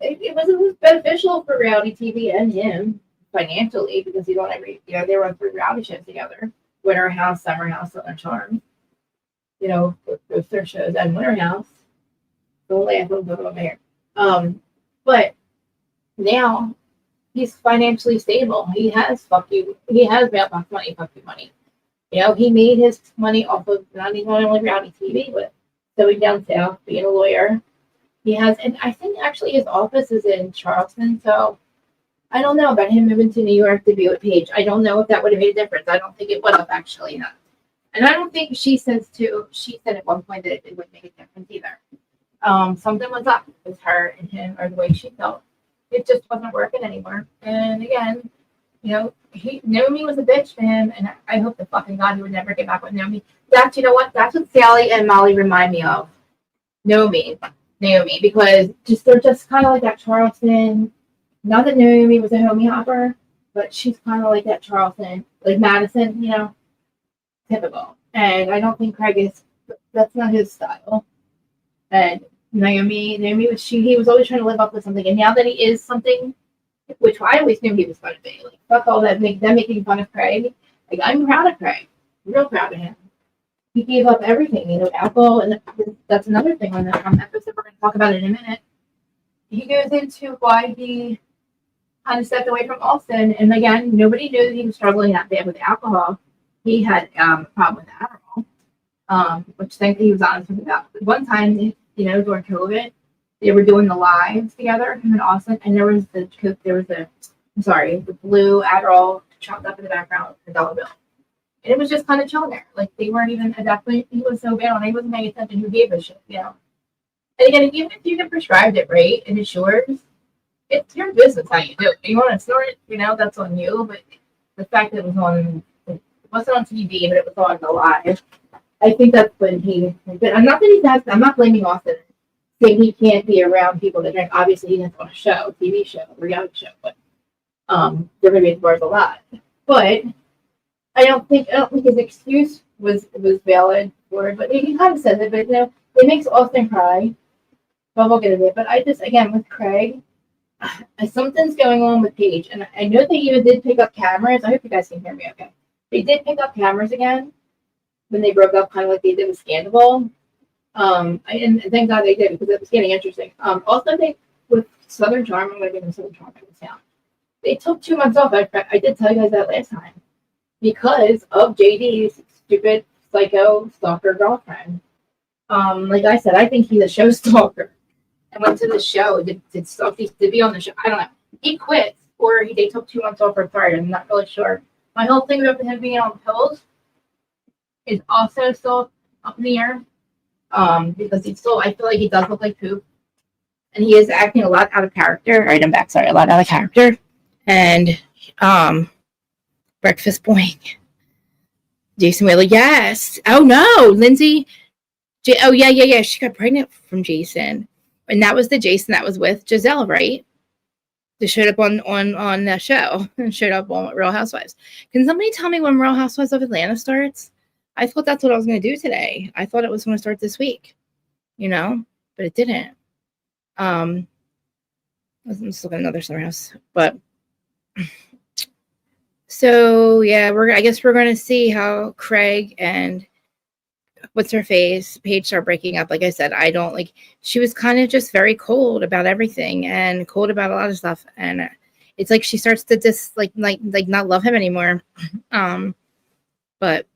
It was beneficial for reality TV and him financially because they run through reality shows together. Winter House, Summerhouse, and Charm. You know, both their shows and Winter House. Don't laugh over here. But now he's financially stable. He has mailbox money, fuck you money. You know, he made his money off of not even only reality TV, but going down south, being a lawyer. He has, and I think actually his office is in Charleston, so I don't know about him moving to New York to be with Paige. I don't know if that would have made a difference. I don't think it would have actually. No. And I don't think she said at one point that it would make a difference either. Something was up with her and him or the way she felt. It just wasn't working anymore. And again, you know, Naomi was a bitch to him, and I hope to fucking God he would never get back with Naomi. You know what? That's what Sally and Molly remind me of. Naomi, because they're just kind of like that Charleston. Not that Naomi was a homie hopper, but she's kind of like that Charleston, like Madison, you know, typical. And I don't think Craig is. That's not his style. And Naomi he was always trying to live up to something, and now that he is something, which I always knew he was going to be, like fuck all that making fun of Craig. Like I'm proud of Craig, real proud of him. He gave up everything, you know, alcohol, and that's another thing on the episode we're going to talk about in a minute. He goes into why he kind of stepped away from Austin, and again, nobody knew that he was struggling that bad with alcohol. He had a problem with Adderall, which thankfully he was honest with about. One time, you know, during COVID, they were doing the lives together, him and Austin, and there was the blue Adderall chopped up in the background, the dollar bill. And it was just kind of chilling there. Like, they weren't even, at that point, he was so bad on it, he wasn't paying attention who gave a shit, you know. And again, even if you get prescribed it, right, and it's yours, it's your business how you do it. You want to snort it, you know, that's on you. But the fact that it wasn't on TV, but it was on the live, I think that's when I'm not blaming Austin, saying he can't be around people that drink. Obviously, he didn't on a show, TV show, reality show, but they're going to be at the bars a lot. But I don't think his excuse was valid for it, but he kind of says it. But you know, it makes Austin cry. But we'll get into it. But I just, again, with Craig, something's going on with Paige, and I know they even did pick up cameras. I hope you guys can hear me okay. They did pick up cameras again when they broke up, kind of like they did with Scandal. And thank God they did, because it was getting interesting. Also, with Southern Charm, I'm going to give them Southern Charm right now. They took 2 months off. I did tell you guys that last time, because of JD's stupid psycho stalker girlfriend. Like I said, I think he's a show stalker. I went to the show to be on the show. I don't know. He quit, or they took 2 months off for fired. I'm not really sure. My whole thing about him being on pills is also still up in the air. Because I feel like he does look like poop, and he is acting a lot out of character. All right, I'm back. Sorry, a lot out of character. And breakfast boing. Jason Whaley, yes. Oh no, Lindsay. Oh yeah. She got pregnant from Jason, and that was the Jason that was with Giselle, right? They showed up on the show and showed up on Real Housewives. Can somebody tell me when Real Housewives of Atlanta starts? I thought that's what I was going to do today. I thought it was going to start this week, but it didn't. Let's look at another Summerhouse. But so yeah, I guess we're going to see how Craig and what's her face Paige start breaking up. Like I said, I don't like. She was kind of just very cold about everything and cold about a lot of stuff, and it's like she starts to like not love him anymore. But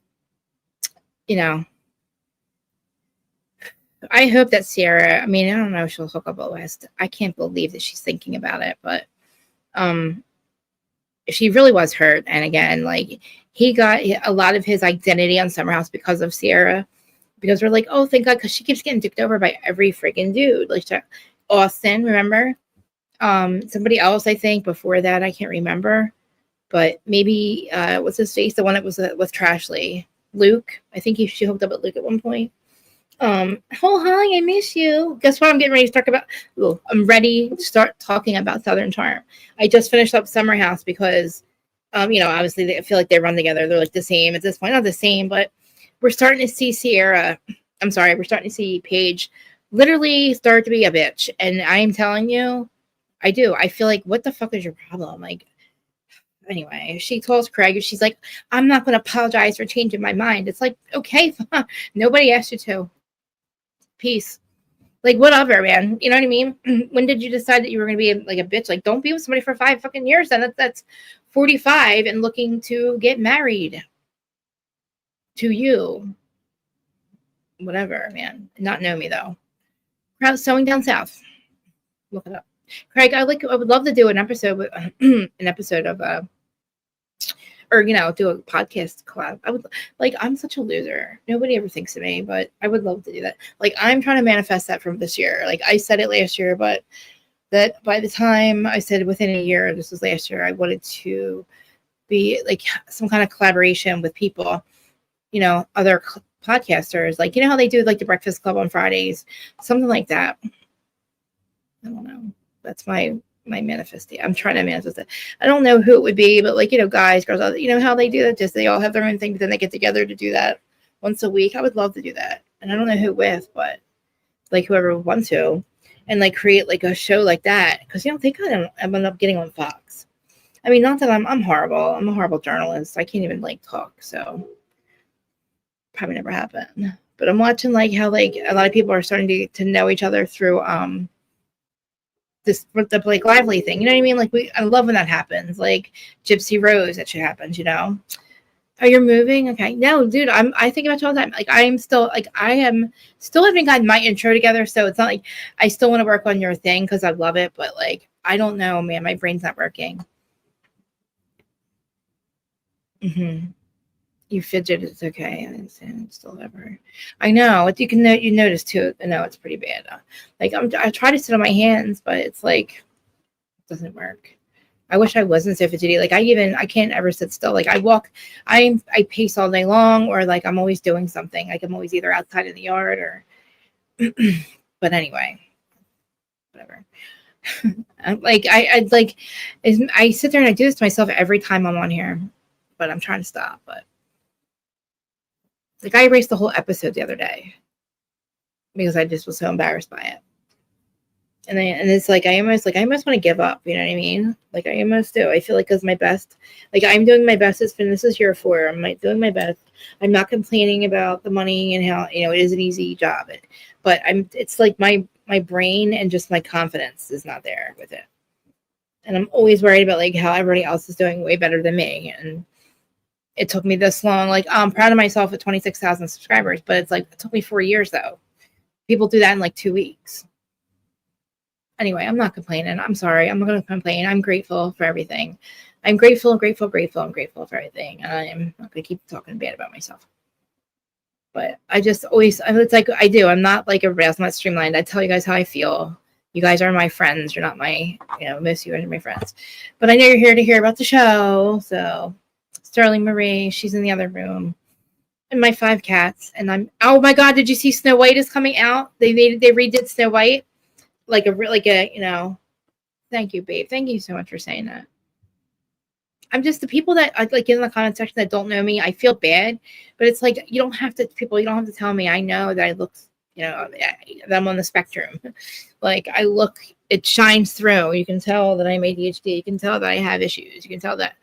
I hope that Sierra. I mean, I don't know if she'll hook up at West. I can't believe that she's thinking about it, but she really was hurt. And again, like he got a lot of his identity on Summerhouse because of Sierra. Because we're like, oh, thank God, because she keeps getting dicked over by every freaking dude. Like Austin, remember? Somebody else, I think, before that, I can't remember. But maybe what's his face? The one that was with Trashley. Luke. I think she hooked up with Luke at one point. Oh hi, I miss you. Guess what I'm getting ready to talk about? Ooh, I'm ready to start talking about Southern Charm. I just finished up Summerhouse because obviously I feel like they run together. They're like the same at this point. Not the same, but we're starting to see we're starting to see Paige literally start to be a bitch. And I'm telling you, I do. I feel like, what the fuck is your problem? Like, anyway, she tells Craig, she's like, I'm not going to apologize for changing my mind. It's like, okay, nobody asked you to. Peace. Like, whatever, man. You know what I mean? When did you decide that you were going to be like a bitch? Like, don't be with somebody for 5 fucking years. Then that's 45 and looking to get married to you. Whatever, man. Not know me though. Crowd sewing down south. Look it up. Craig, I would love to do an episode with of or do a podcast collab. I would I'm such a loser. Nobody ever thinks of me, but I would love to do that. Like, I'm trying to manifest that from this year. Like, I said it last year, but that by the time I said within a year, this was last year, I wanted to be like some kind of collaboration with people, other podcasters, like, how they do like the Breakfast Club on Fridays, something like that. I don't know. That's my manifesting. I'm trying to manifest it. I don't know who it would be, but guys, girls, how they do that. Just they all have their own thing, but then they get together to do that once a week. I would love to do that, and I don't know who with, but like whoever would want to, and like create like a show like that, because they kind of end up getting on Fox. I mean, not that I'm horrible. I'm a horrible journalist. I can't even talk, so probably never happen. But I'm watching how a lot of people are starting to know each other through the Blake Lively thing. You know what I mean? Like, I love when that happens. Like Gypsy Rose, that shit happens, Oh, you're moving? Okay. No, dude, I think about it all the time. Like, I am still haven't gotten my intro together, so it's not like I still want to work on your thing because I love it, but I don't know, man. My brain's not working. You fidget, it's okay. I understand. It's still ever. I know. You notice too. No, it's pretty bad. I try to sit on my hands, but it's it doesn't work. I wish I wasn't so fidgety. I can't ever sit still. I walk, I pace all day long, or I'm always doing something. I'm always either outside in the yard or. But anyway, whatever. I sit there and I do this to myself every time I'm on here, but I'm trying to stop. But I erased the whole episode the other day because I just was so embarrassed by it. And it's I almost want to give up. You know what I mean? I almost do. I feel it's my best. I'm doing my best. This is year 4. I'm doing my best. I'm not complaining about the money and how it is an easy job. But it's my brain and just my confidence is not there with it. And I'm always worried about how everybody else is doing way better than me. And it took me this long. I'm proud of myself at 26,000 subscribers, but it's it took me 4 years though. People do that in 2 weeks. Anyway, I'm not complaining. I'm sorry. I'm not going to complain. I'm grateful for everything. I'm grateful for everything. And I'm not going to keep talking bad about myself. But I just always, it's I do. I'm not a rail. I'm not streamlined. I tell you guys how I feel. You guys are my friends. You're not my, most of you guys are my friends. But I know you're here to hear about the show. So Sterling Marie, she's in the other room. And my 5 cats. And oh my God, did you see Snow White is coming out? They redid Snow White. Thank you, babe. Thank you so much for saying that. I'm just the people that I like in the comment section that don't know me. I feel bad, but it's like you don't have to. People, you don't have to tell me. I know that I look, that I'm on the spectrum. Like I look, it shines through. You can tell that I'm ADHD. You can tell that I have issues. You can tell that,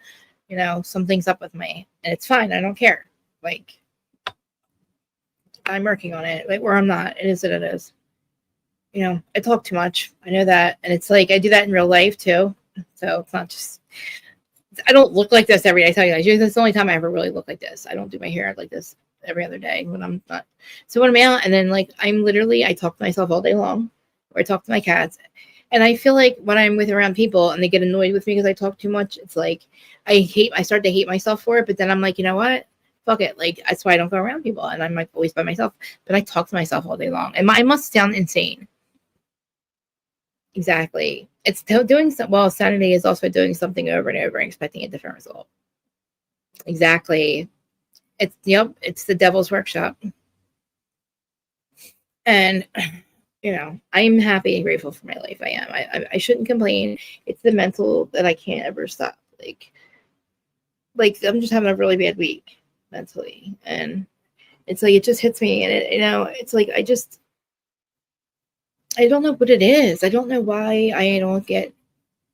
something's up with me, and it's fine. I don't care. Like I'm working on it. Like where I'm not, it is what it is. I talk too much. I know that, and it's like I do that in real life too. So it's not just. I don't look like this every day. I tell you guys, that's the only time I ever really look like this. I don't do my hair like this every other day when I'm not. So when I'm out, and then like I talk to myself all day long, or I talk to my cats, and I feel like when I'm around people and they get annoyed with me because I talk too much, it's like I start to hate myself for it. But then I'm like, you know what? Fuck it. Like that's why I don't go around people, and I'm like always by myself. But I talk to myself all day long, and I must sound insane. Exactly. It's doing some. Well, sanity is also doing something over and over and expecting a different result. Exactly. It's the devil's workshop. And I'm happy and grateful for my life. I am. I shouldn't complain. It's the mental that I can't ever stop. Like I'm just having a really bad week mentally, and it's like it just hits me, and it's like I don't know what it is. I don't know why I don't get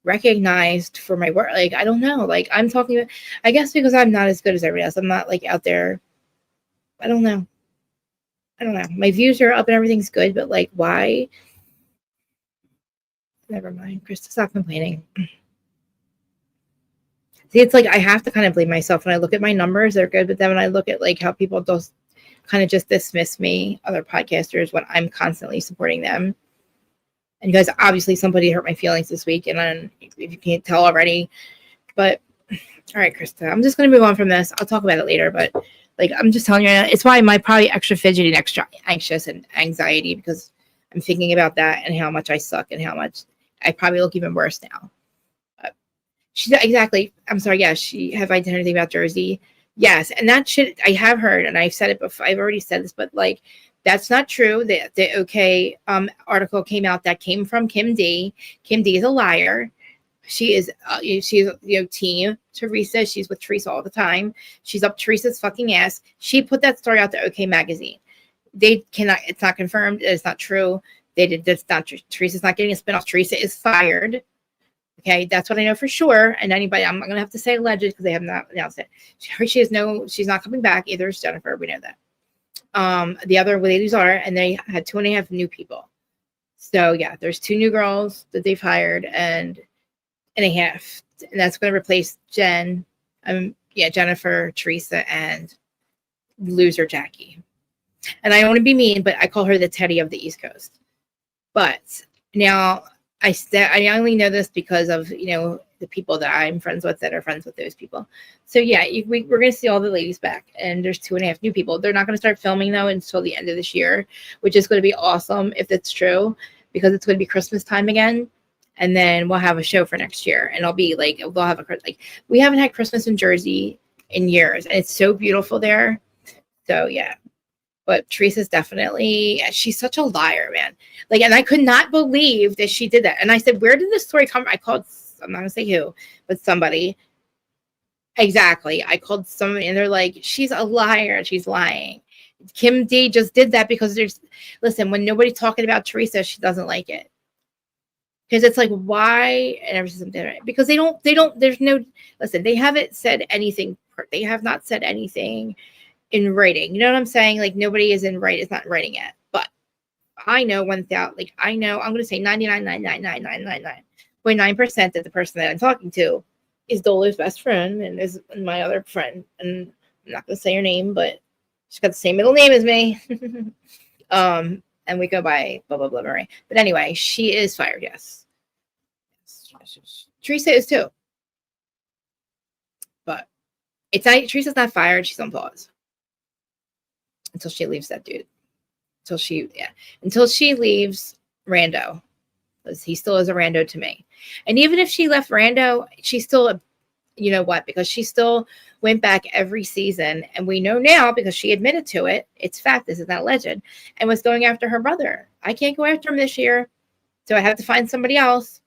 recognized for my work. Like, I don't know. Like, I'm talking about, I guess because I'm not as good as everybody else. I'm not like out there. I don't know. My views are up and everything's good, but like, why? Never mind. Krista, stop complaining. See, it's like I have to kind of blame myself when I look at my numbers. They're good, but then when I look at like how people just kind of just dismiss me, other podcasters, when I'm constantly supporting them. And you guys, obviously somebody hurt my feelings this week, and then if you can't tell already, but all right, Krista, I'm just going to move on from this. I'll talk about it later, but like, I'm just telling you, it's why I'm probably extra fidgety and extra anxious and anxiety, because I'm thinking about that and how much I suck and how much I probably look even worse now. But exactly. I'm sorry. Yes. Have I done anything about Jersey? Yes. And that shit I have heard, and I've said it before. I've already said this, but like, that's not true. The OK article came out that came from Kim D. Kim D is a liar. She's team Teresa. She's with Teresa all the time. She's up Teresa's fucking ass. She put that story out to OK Magazine. They cannot. It's not confirmed. It's not true. They did. That's not true. Teresa's not getting a spinoff. Teresa is fired. Okay, that's what I know for sure. And anybody, I'm not gonna have to say alleged because they have not announced it. She's not coming back. Either is Jennifer. We know that. The other ladies are, and they had 2.5 new people. So yeah, there's 2 new girls that they've hired and a half, and that's going to replace Jennifer, Teresa, and loser Jackie. And I don't want to be mean, but I call her the Teddy of the East Coast. But now I only know this because of the people that I'm friends with that are friends with those people. So yeah, we're going to see all the ladies back, and there's 2.5 new people. They're not going to start filming though until the end of this year, which is going to be awesome if it's true, because it's going to be Christmas time again, and then we'll have a show for next year, and I'll be like, we'll have we haven't had Christmas in Jersey in years, and it's so beautiful there. So yeah. But Teresa's she's such a liar, man. Like, and I could not believe that she did that. And I said, where did this story come from? I called, I'm not going to say who, but somebody. Exactly. I called somebody, and they're like, she's a liar. She's lying. Kim D just did that because listen, when nobody's talking about Teresa, she doesn't like it. Because it's like, why? And everything's different. Because they haven't said anything. They have not said anything in writing. You know what I'm saying? Like, nobody is it's not in writing yet. But I know I'm going to say 99.99999.9% that the person that I'm talking to is Dola's best friend and is my other friend. And I'm not going to say her name, but she's got the same middle name as me. And we go by blah, blah, blah, Marie. But anyway, she is fired, yes. Teresa is too. But Teresa's not fired. She's on pause. Until she leaves that dude. Until she leaves Rando. Because he still is a Rando to me. And even if she left Rando, she's still because she still went back every season. And we know now, because she admitted to it, it's fact, this is not legend, and was going after her brother. I can't go after him this year, so I have to find somebody else.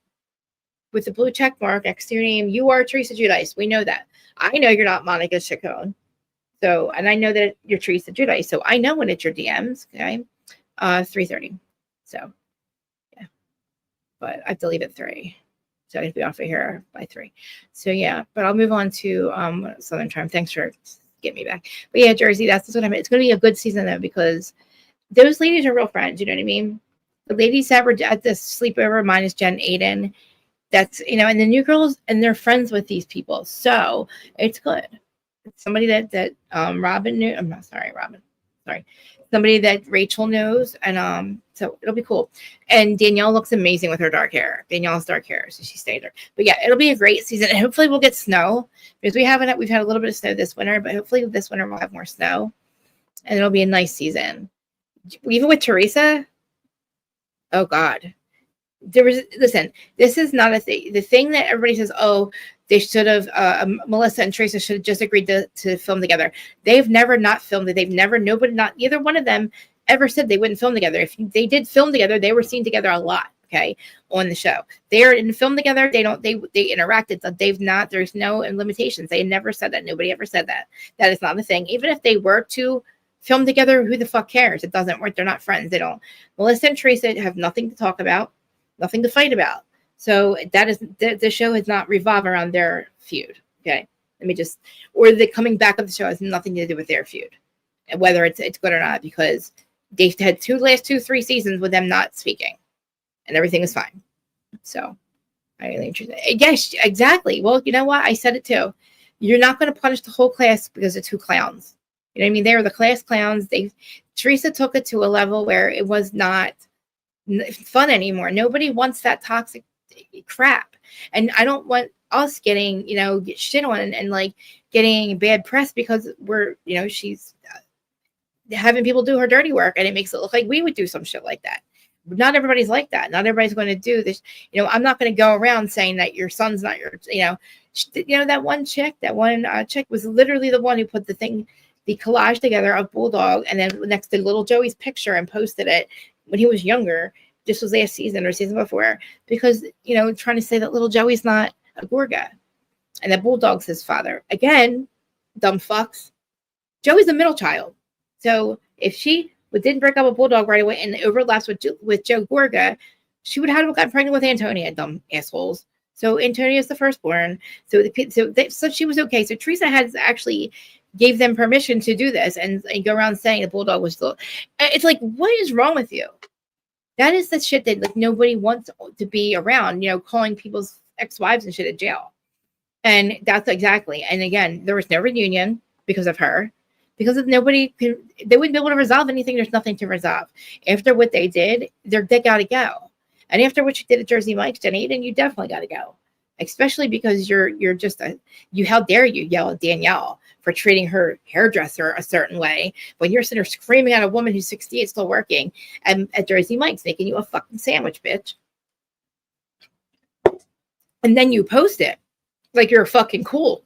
with the blue check mark next to your name. You are Teresa Giudice. We know that. I know you're not Monica Chacon. So, and I know that you're Teresa Giudice. So I know when it's your DMs. Okay. 3:30. So, yeah. But I have to leave at 3. So I have to be off of here by 3. So, yeah. But I'll move on to Southern Charm. Thanks for getting me back. But yeah, Jersey, that's what I mean. It's going to be a good season, though, because those ladies are real friends. You know what I mean? The ladies that were at this sleepover, minus Jen Aiden, that's, and the new girls, and they're friends with these people. So it's good. It's somebody that Robin knew. I'm not sorry, Robin. Sorry. Somebody that Rachel knows. And so it'll be cool. And Danielle looks amazing with her dark hair. Danielle's dark hair. So she stayed there. But yeah, it'll be a great season. And hopefully we'll get snow, because we've had a little bit of snow this winter, but hopefully this winter we'll have more snow. And it'll be a nice season. Even with Teresa, oh God, listen, this is not a thing. The thing that everybody says, oh, they should have, Melissa and Teresa should have just agreed to film together. They've never not filmed it. Neither one of them ever said they wouldn't film together. If they did film together, they were seen together a lot. Okay, on the show, they are in film together. They interacted. So there's no limitations. They never said that. Nobody ever said that. That is not the thing. Even if they were to film together, who the fuck cares? It doesn't work. They're not friends. They don't. Melissa and Teresa have nothing to talk about, nothing to fight about. So that is the show has not revolved around their feud. Okay, or the coming back of the show has nothing to do with their feud, whether it's good or not, because they've had 3 seasons with them not speaking, and everything is fine. So I really interested. Yes, exactly. Well, you know what? I said it too. You're not going to punish the whole class because of 2 clowns. You know what I mean? They were the class clowns. Teresa took it to a level where it was not fun anymore. Nobody wants that toxic crap. And I don't want us getting, get shit on and like getting bad press because she's having people do her dirty work, and it makes it look like we would do some shit like that. Not everybody's like that. Not everybody's going to do this. I'm not going to go around saying that your son's not your, that one chick was literally the one who put the collage together of Bulldog, and then next to little Joey's picture, and posted it when he was younger. This was last season or season before, because, trying to say that little Joey's not a Gorga and that Bulldog's his father. Again, dumb fucks. Joey's a middle child. So if she didn't break up with Bulldog right away and it overlaps with Joe Gorga, she would have gotten pregnant with Antonia, dumb assholes. So Antonia is the firstborn. So she was okay. So Teresa has actually gave them permission to do this and go around saying the Bulldog was still. It's like, what is wrong with you? That is the shit that like nobody wants to be around. Calling people's ex-wives and shit in jail. And that's exactly. And again, there was no reunion because of her. Because if they wouldn't be able to resolve anything, there's nothing to resolve. After what they did, they got to go. And after what you did at Jersey Mike's, Jen Aiden, you definitely got to go. Especially because you're just how dare you yell at Danielle for treating her hairdresser a certain way when you're sitting there screaming at a woman who's 68 still working and at Jersey Mike's making you a fucking sandwich, bitch. And then you post it like you're fucking cool.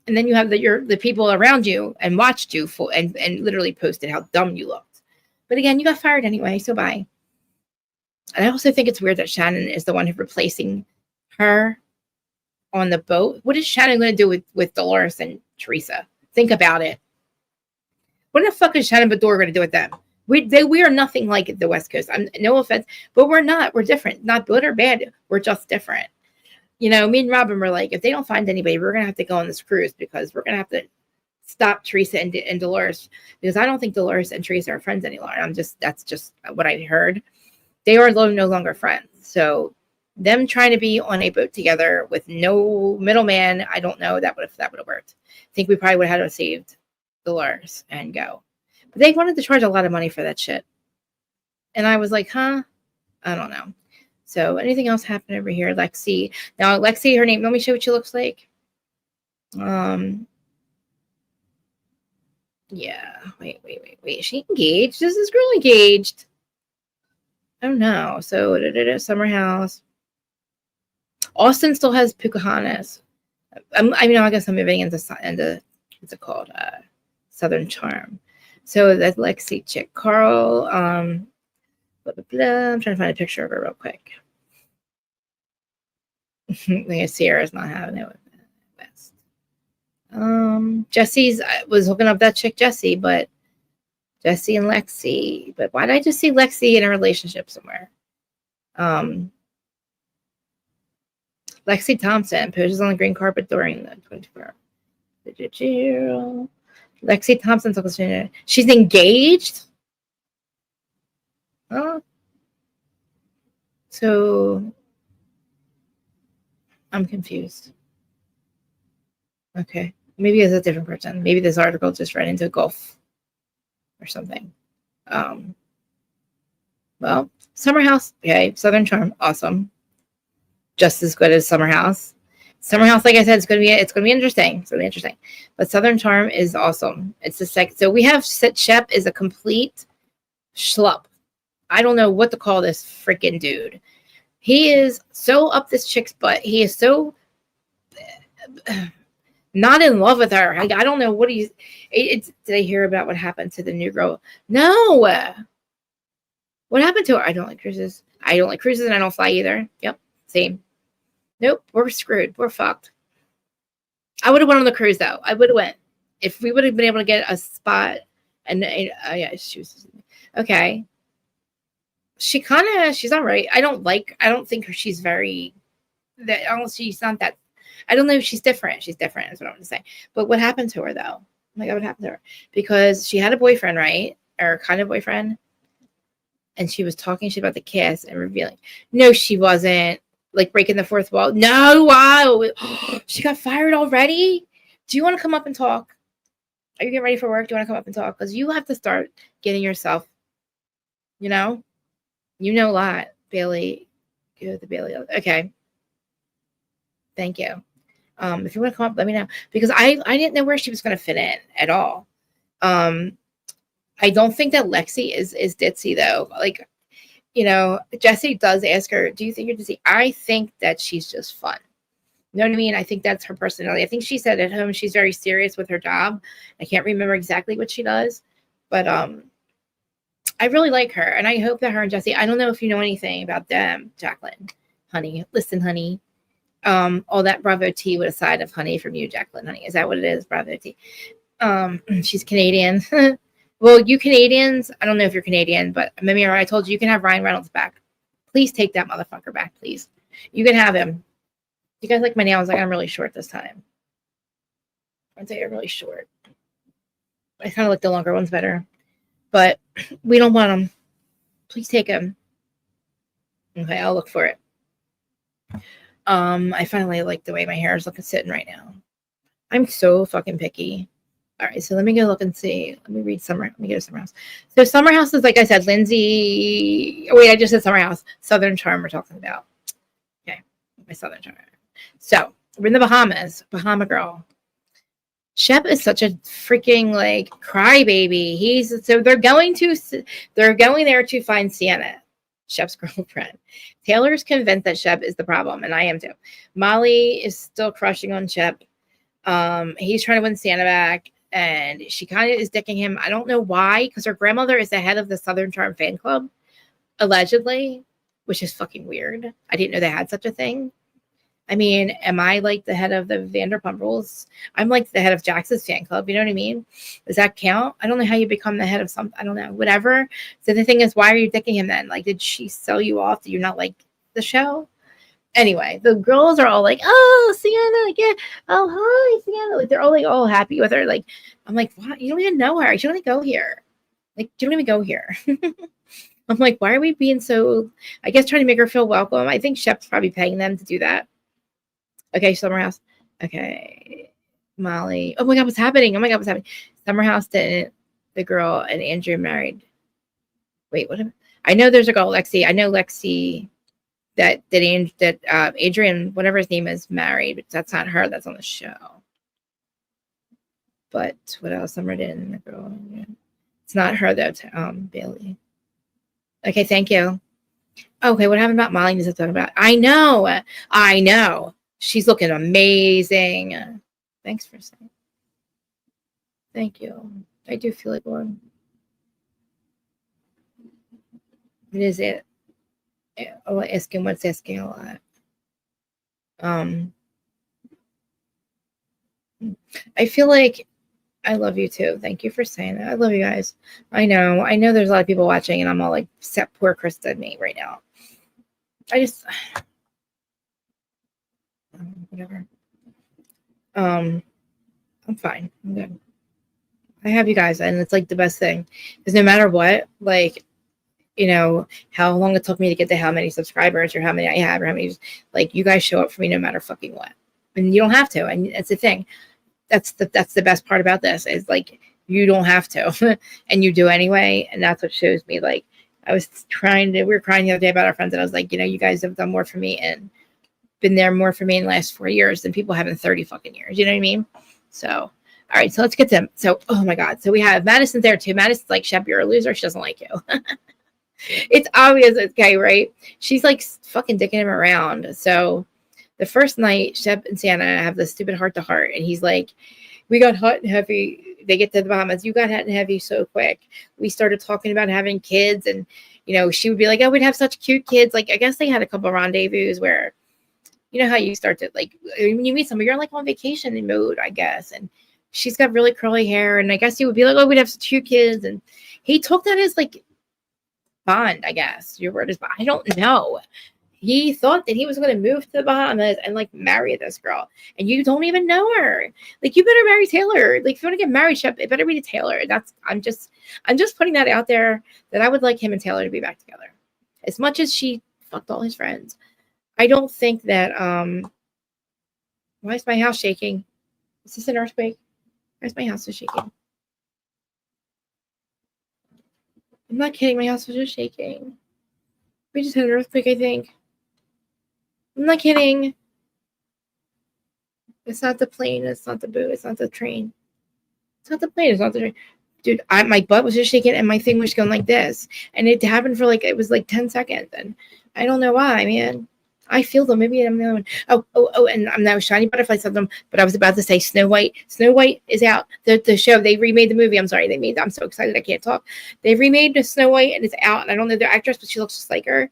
And then you have the people around you and watched you and literally posted how dumb you looked. But again, you got fired anyway, so bye. And I also think it's weird that Shannon is the one who's replacing her on the boat. What is Shannon going to do with Dolores and Teresa? Think about it. What the fuck is Shannon Bador going to do with them? We are nothing like the West Coast. No offense, but we're not. We're different. Not good or bad. We're just different. Me and Robin were like, if they don't find anybody, we're going to have to go on this cruise because we're going to have to stop Teresa and Dolores, because I don't think Dolores and Teresa are friends anymore. That's just what I heard. They are no longer friends. So them trying to be on a boat together with no middleman, I don't know that would have worked. I think we probably would have had to saved Dolores and go. But they wanted to charge a lot of money for that shit. And I was like, I don't know. So anything else happen over here? Lexi. Now, Lexi, her name, let me show what she looks like. Yeah. Wait. Is she engaged? Is this girl engaged? Oh, no. So, Summerhouse. Austin still has Pocahontas. I guess I'm moving into what's it called? Southern Charm. So that's Lexi chick. Carl, blah, blah, blah. I'm trying to find a picture of her real quick. Sierra's not having it with West. Jesse's was hooking up that chick Jessie, but Jesse and Lexi. But why did I just see Lexi in a relationship somewhere? Lexi Thompson poses on the green carpet during the 24 hour. Lexi Thompson's she's engaged. Oh, so I'm confused. Okay, maybe it's a different person. Maybe this article just ran into golf or something. Well, Summerhouse, okay, Southern Charm, awesome, just as good as Summerhouse. Summerhouse, like I said, it's gonna be interesting. It's really interesting. But Southern Charm is awesome. It's the second. So we have Shep is a complete schlup. I don't know what to call this freaking dude. He is so up this chick's butt. He is so not in love with her. I don't know what he's. Did I hear about what happened to the new girl? No. What happened to her? I don't like cruises. I don't like cruises, and I don't fly either. Yep, same. Nope, we're screwed. We're fucked. I would have went on the cruise though. I would have went if we would have been able to get a spot. And yeah, she was okay. She's all right. I don't think she's very that. Honestly, she's not that. I don't know if she's different. She's different, is what I'm going to say. But what happened to her though? Like, what happened to her? Because she had a boyfriend, right? Or kind of boyfriend. And she was talking shit about the kiss and revealing. No, she wasn't. Like breaking the fourth wall. No, wow. She got fired already? Do you want to come up and talk? Are you getting ready for work? Do you want to come up and talk? Because you have to start getting yourself, you know a lot, Bailey. Go to Bailey. Okay. Thank you. If you want to come up, let me know. Because I didn't know where she was going to fit in at all. I don't think that Lexi is ditzy, though. Like, Jesse does ask her, do you think you're ditzy? I think that she's just fun. You know what I mean? I think that's her personality. I think she said at home she's very serious with her job. I can't remember exactly what she does. But I really like her. And I hope that her and Jesse, I don't know if you know anything about them, Jacqueline. Honey, listen, honey. All that Bravo tea with a side of honey from you, Jacqueline, honey. Is that what it is? Bravo tea. She's Canadian. Well, you Canadians, I don't know if you're Canadian, but Mimira, I told you can have Ryan Reynolds back. Please take that motherfucker back, please. You can have him. You guys like my nails? Like I'm really short this time. I'd say you're really short. I kind of like the longer ones better. But we don't want them. Please take them. Okay, I'll look for it. I finally like the way my hair is sitting right now. I'm so fucking picky. All right, so let me go look and see. Let me read Let me go to Summerhouse. So Summerhouse is, like I said, Lindsay. Oh, wait, I just said Summerhouse. Southern Charm we're talking about. Okay, my Southern Charm. So we're in the Bahamas. Bahama girl. Shep is such a freaking like crybaby. They're going there to find Sienna, Shep's girlfriend. Taylor's convinced that Shep is the problem, and I am too. Molly is still crushing on Shep. He's trying to win Sienna back, and she kind of is dicking him. I don't know why, because her grandmother is the head of the Southern Charm fan club, allegedly, which is fucking weird. I didn't know they had such a thing. I mean, am I like the head of the Vanderpump Rules? I'm like the head of Jax's fan club. You know what I mean? Does that count? I don't know how you become the head of something. I don't know. Whatever. So the thing is, why are you dicking him then? Like, did she sell you off? Do you not like the show? Anyway, the girls are all like, oh, Sienna, yeah. Oh, hi, Sienna. Like, they're all like all happy with her. Like, I'm like, what? You don't even know her. You don't even go here. Like, you don't even go here. I'm like, why are we being so, I guess, trying to make her feel welcome? I think Shep's probably paying them to do that. Okay, Summerhouse. Okay. Molly. Oh my God, what's happening? Summerhouse didn't. The girl and Andrew married. Wait, what? I know there's a girl, Lexi. I know Lexi that Adrian, whatever his name is, married. But that's not her. That's on the show. But what else? Summer didn't. The girl. Yeah. It's not her though. Bailey. Okay, thank you. Okay, what happened about Molly? Needs to talk about. I know. She's looking amazing. Thanks for saying. Thank you. I do feel like one. It is it. Asking a lot. Um, I feel like I love you too. Thank you for saying that. I love you guys. I know there's a lot of people watching and I'm all like, except poor Krista and me right now. I just, whatever. I'm fine. I'm good. I have you guys, and it's like the best thing because no matter what, like, how long it took me to get to how many subscribers or how many I have or how many, like, you guys show up for me no matter fucking what, and you don't have to, and it's the thing. That's the best part about this is like you don't have to, and you do anyway, and that's what shows me. Like, we were crying the other day about our friends, and I was like, you guys have done more for me and been there more for me in the last 4 years than people have in 30 fucking years. You know what I mean? So, all right, so let's get to them. So, oh my God. So we have Madison there too. Madison's like, Shep, you're a loser. She doesn't like you. It's obvious, okay, right? She's like fucking dicking him around. So the first night, Shep and Sienna have this stupid heart to heart, and he's like, we got hot and heavy. They get to the Bahamas. You got hot and heavy so quick. We started talking about having kids, and she would be like, oh, we'd have such cute kids. Like, I guess they had a couple of rendezvous where, how you start to, like, when you meet somebody, you're like on vacation in mode, I guess. And she's got really curly hair, and I guess he would be like, oh, we'd have such cute kids. And he took that as like bond, I guess. Your word is bond. I don't know. He thought that he was going to move to the Bahamas and like marry this girl, and you don't even know her. Like, you better marry Taylor. Like, if you want to get married, Shep, it better be to Taylor. I'm just putting that out there that I would like him and Taylor to be back together. As much as she fucked all his friends, I don't think that. Why is my house shaking? Is this an earthquake? Why is my house so shaking? I'm not kidding. My house was just shaking. We just had an earthquake, I think. I'm not kidding. It's not the plane. It's not the boat. It's not the train. It's not the plane. It's not the train. Dude, my butt was just shaking and my thing was going like this. And it happened for like, it was like 10 seconds. And I don't know why, man. I feel them. Maybe I'm the other one. Oh, and I'm now Shiny Butterfly said them, but I was about to say Snow White. Snow White is out. The show, they remade the movie. I'm sorry, I'm so excited I can't talk. They remade the Snow White and it's out. And I don't know the actress, but she looks just like her.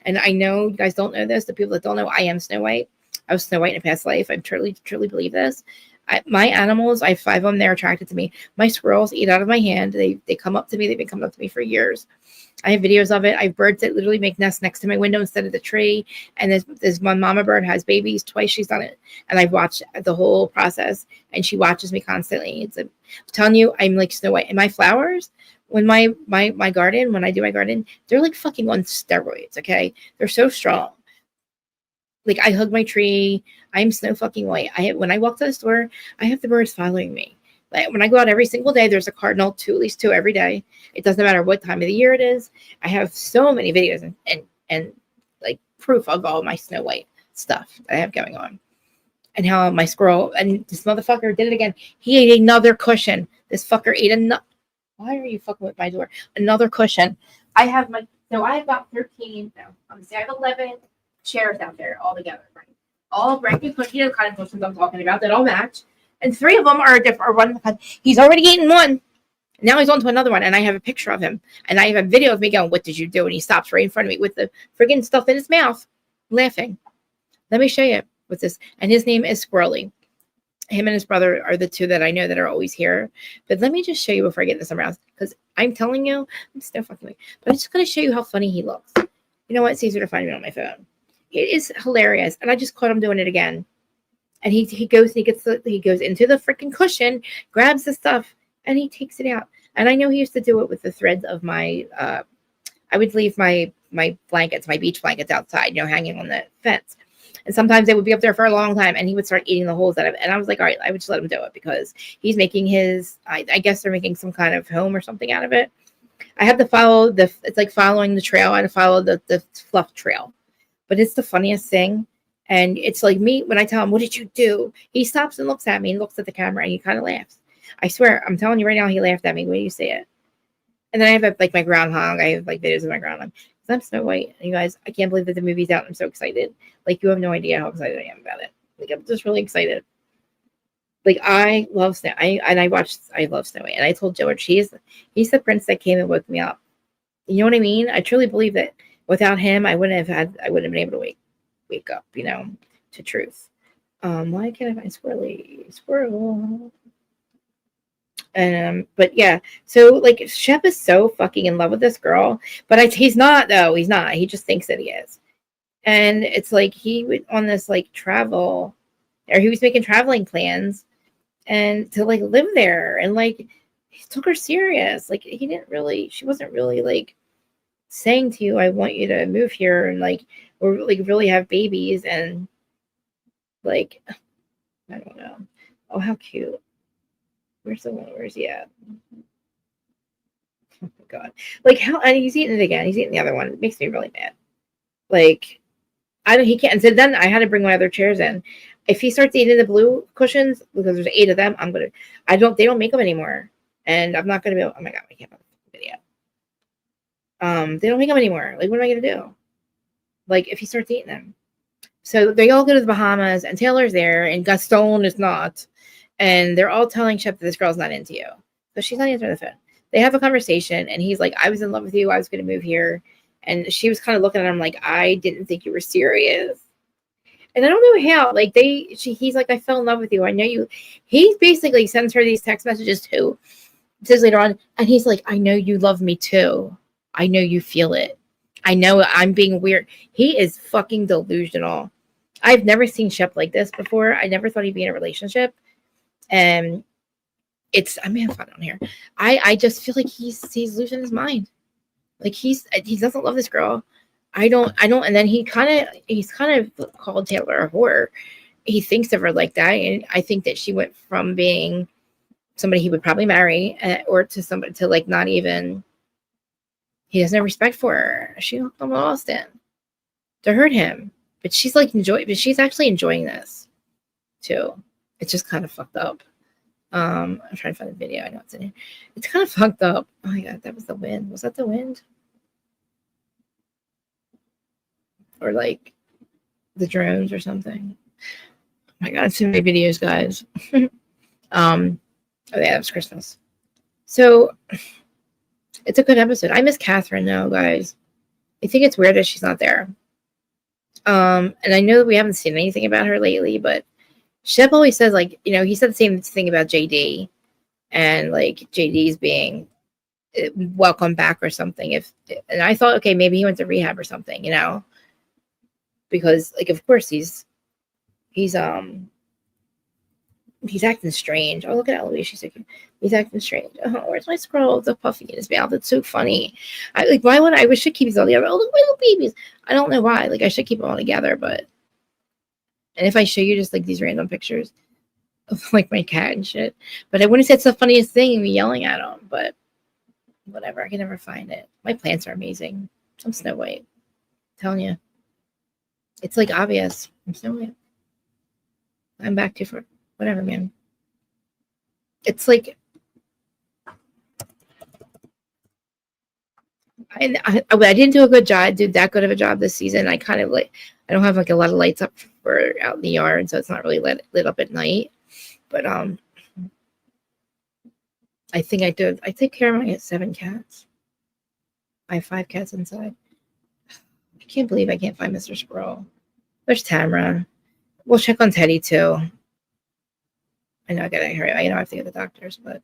And I know you guys don't know this. The people that don't know, I am Snow White. I was Snow White in a past life. I truly believe this. My animals, I have 5 of them. They're attracted to me. My squirrels eat out of my hand. They come up to me. They've been coming up to me for years. I have videos of it. I have birds that literally make nests next to my window instead of the tree. And this one mama bird has babies. Twice she's done it. And I've watched the whole process. And she watches me constantly. I'm telling you, I'm like Snow White. And my flowers, when my garden, when I do my garden, they're like fucking on steroids, okay? They're so strong. Like, I hug my tree. I'm Snow fucking White. When I walk to the store, I have the birds following me. Like, when I go out every single day, there's a cardinal, at least two every day. It doesn't matter what time of the year it is. I have so many videos and like proof of all my Snow White stuff that I have going on. And how my squirrel, and this motherfucker did it again. He ate another cushion. This fucker ate another. Why are you fucking with my door? Another cushion. I have about 13. No, I'm say I have 11 chairs out there all together, right? All brand new cushions, the kind of cushions I'm talking about that all match. And 3 of them are different. One, he's already eaten one. Now he's on to another one, and I have a picture of him, and I have a video of me going, "What did you do?" And he stops right in front of me with the friggin' stuff in his mouth, laughing. Let me show you with this. And his name is Squirrely. Him and his brother are the 2 that I know that are always here. But let me just show you before I get this around, because I'm telling you, I'm still fucking with. But I'm just gonna show you how funny he looks. You know what? It's easier to find me on my phone. It is hilarious, and I just caught him doing it again. And he goes into the freaking cushion, grabs the stuff, and he takes it out. And I know he used to do it with the threads of my. I would leave my blankets, my beach blankets outside, hanging on the fence. And sometimes they would be up there for a long time, and he would start eating the holes out of it. And I was like, all right, I would just let him do it because he's making his. I guess they're making some kind of home or something out of it. I have to follow it's like following the trail. I have to follow the fluff trail. But it's the funniest thing. And it's like me, when I tell him, what did you do? He stops and looks at me and looks at the camera and he kind of laughs. I swear, I'm telling you right now, he laughed at me when you say it. And then I have like my groundhog. I have like videos of my groundhog. Because I'm Snow White. And you guys, I can't believe that the movie's out. I'm so excited. Like, you have no idea how excited I am about it. Like, I'm just really excited. Like, I love Snow. I love Snow White. And I told George, he's the prince that came and woke me up. You know what I mean? I truly believe that without him, I wouldn't have been able to wake up, to to truth. Why can't I find Squirrel? But yeah, so like Shep is so fucking in love with this girl, but he's not though. He's not. He just thinks that he is. And it's like he went on this like travel, or he was making traveling plans, and to like live there, and like he took her serious. Like he didn't really. She wasn't really like saying to you, "I want you to move here," and like or like really have babies, and like I don't know. Oh, how cute. Where's the one? Where's he at? Oh my god. Like how and he's eating it again. He's eating the other one. It makes me really mad. Like I don't he can't and so then I had to bring my other chairs in. If he starts eating the blue cushions, because there's 8 of them, they don't make them anymore. And I'm not gonna be able, oh my god, I can't find the video. They don't make them anymore. Like what am I gonna do? Like if he starts eating them. So they all go to the Bahamas and Taylor's there and Gaston is not. And they're all telling Shep that this girl's not into you. So she's not answering the phone. They have a conversation and he's like, I was in love with you. I was going to move here. And she was kind of looking at him like, I didn't think you were serious. And I don't know how, like he's like, I fell in love with you. I know you. He basically sends her these text messages too. Says later on, and he's like, I know you love me too. I know you feel it. I know I'm being weird. He is fucking delusional. I've never seen Shep like this before. I never thought he'd be in a relationship. And I'm having fun on here. I just feel like he's losing his mind. Like he doesn't love this girl. I don't and then he's kind of called Taylor a whore. He thinks of her like that, and I think that she went from being somebody he would probably marry or to somebody to like not even he has no respect for her. She hooked him with Austin to hurt him. But she's like she's actually enjoying this too. It's just kind of fucked up. I'm trying to find the video. I know it's in here. It's kind of fucked up. Oh my god, that was the wind. Was that the wind? Or like the drones or something. Oh my god, so many videos, guys. Oh yeah, it was Christmas. So it's a good episode. I miss Catherine though, guys. I think it's weird that she's not there. And I know that we haven't seen anything about her lately, but Shep always says, like, you know, he said the same thing about JD and like JD's being welcome back or something. And I thought, okay, maybe he went to rehab or something, you know, because like, of course he's acting strange. Oh, look at Eloise. She's like, he's acting strange. Oh, where's my squirrel with the puffy in his mouth? It's so funny. I wish I keep these all together. Oh, look, my little babies. I don't know why. Like, I should keep them all together, but. And if I show you just like these random pictures of like my cat and shit, but I wouldn't say it's the funniest thing and me yelling at them, but whatever. I can never find it. My plants are amazing. I'm Snow White. I'm telling you. It's like obvious. I'm Snow White. I'm back to for whatever, man. It's like I didn't do a good job, did that good of a job this season. I kind of like I don't have like a lot of lights up for out in the yard, so it's not really lit up at night. But I think I do. I take care of my 7 cats. I have 5 cats inside. I can't believe I can't find Mr. Squirrel. There's Tamara. We'll check on Teddy too. I know I gotta hurry. I know I have to get the doctors, but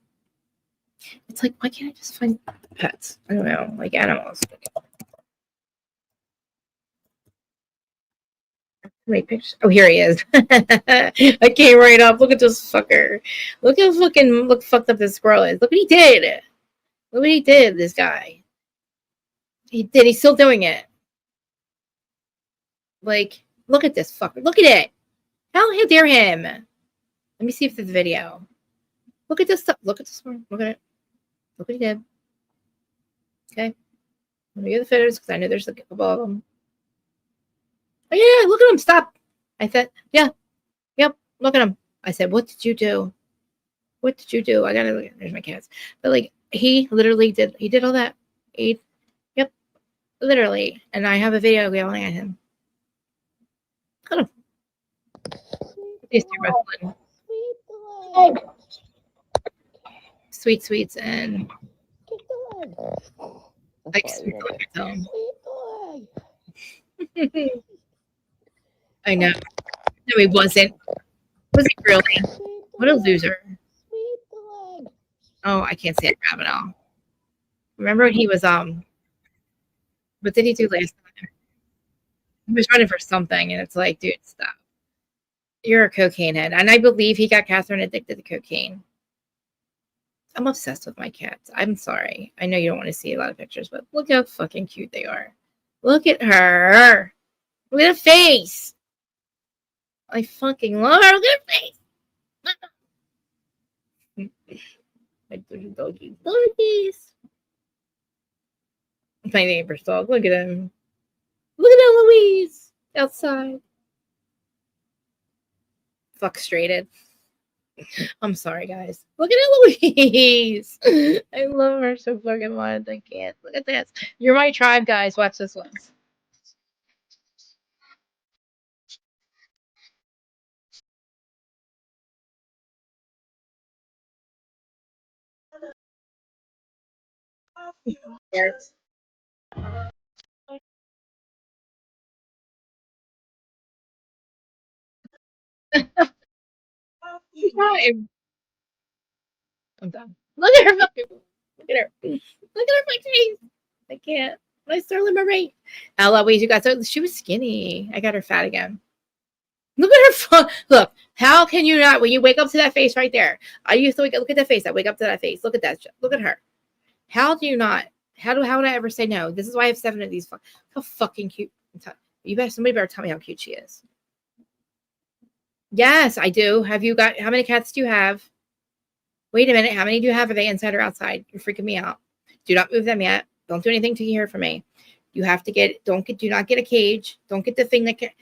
it's like, why can't I just find pets? I don't know, like animals. Wait, pictures. Oh, here he is. I came right up. Look at this fucker. Look how fucked up this squirrel is. Look what he did. Look what he did, this guy. He did. He's still doing it. Like, look at this fucker. Look at it. How dare him? Let me see if there's a video. Look at this stuff. Look at this one. Look at it. Look what he did. Okay. Let me get the photos because I know there's a couple of them. Oh, yeah, look at him. Stop. I said, yeah. Yep. Look at him. I said, what did you do? What did you do? I gotta look. There's my cats. But like, he literally did. He did all that. Yep. Literally. And I have a video yelling at him. Look at him. These two wrestling. Sweet sweets and like sweet I know. No, he wasn't. Was he really? What a loser. Oh, I can't say it rabbit all. Remember when he was what did he do last time? He was running for something and it's like, dude, stop. You're a cocaine head. And I believe he got Catherine addicted to cocaine. I'm obsessed with my cats. I'm sorry. I know you don't want to see a lot of pictures, but look how fucking cute they are. Look at her. Look at her face. I fucking love her. Look at her face. My doggies. My neighbor's dog. Look at him. Look at Eloise outside. Frustrated. I'm sorry, guys. Look at Eloise. I love her so fucking much. I can't. Look at this. You're my tribe, guys. Watch this one. Yes. Tribe. I'm done. Look at her. Look at her. Look at her face. I can't. My Sterling Marie. Eloise, you got so she was skinny. I got her fat again. Look at her. Look. How can you not? When you wake up to that face right there, I used to wake up. Look at that face. I wake up to that face. Look at that. Look at her. How do you not? How would I ever say no? This is why I have 7 of these. How fucking cute. You better. Somebody better tell me how cute she is. Yes, I do. Have you got? How many cats do you have? Wait a minute. How many do you have? Are they inside or outside? You're freaking me out. Do not move them yet. Don't do anything till you hear from me. You have to get. Do not get a cage. Don't get the thing that get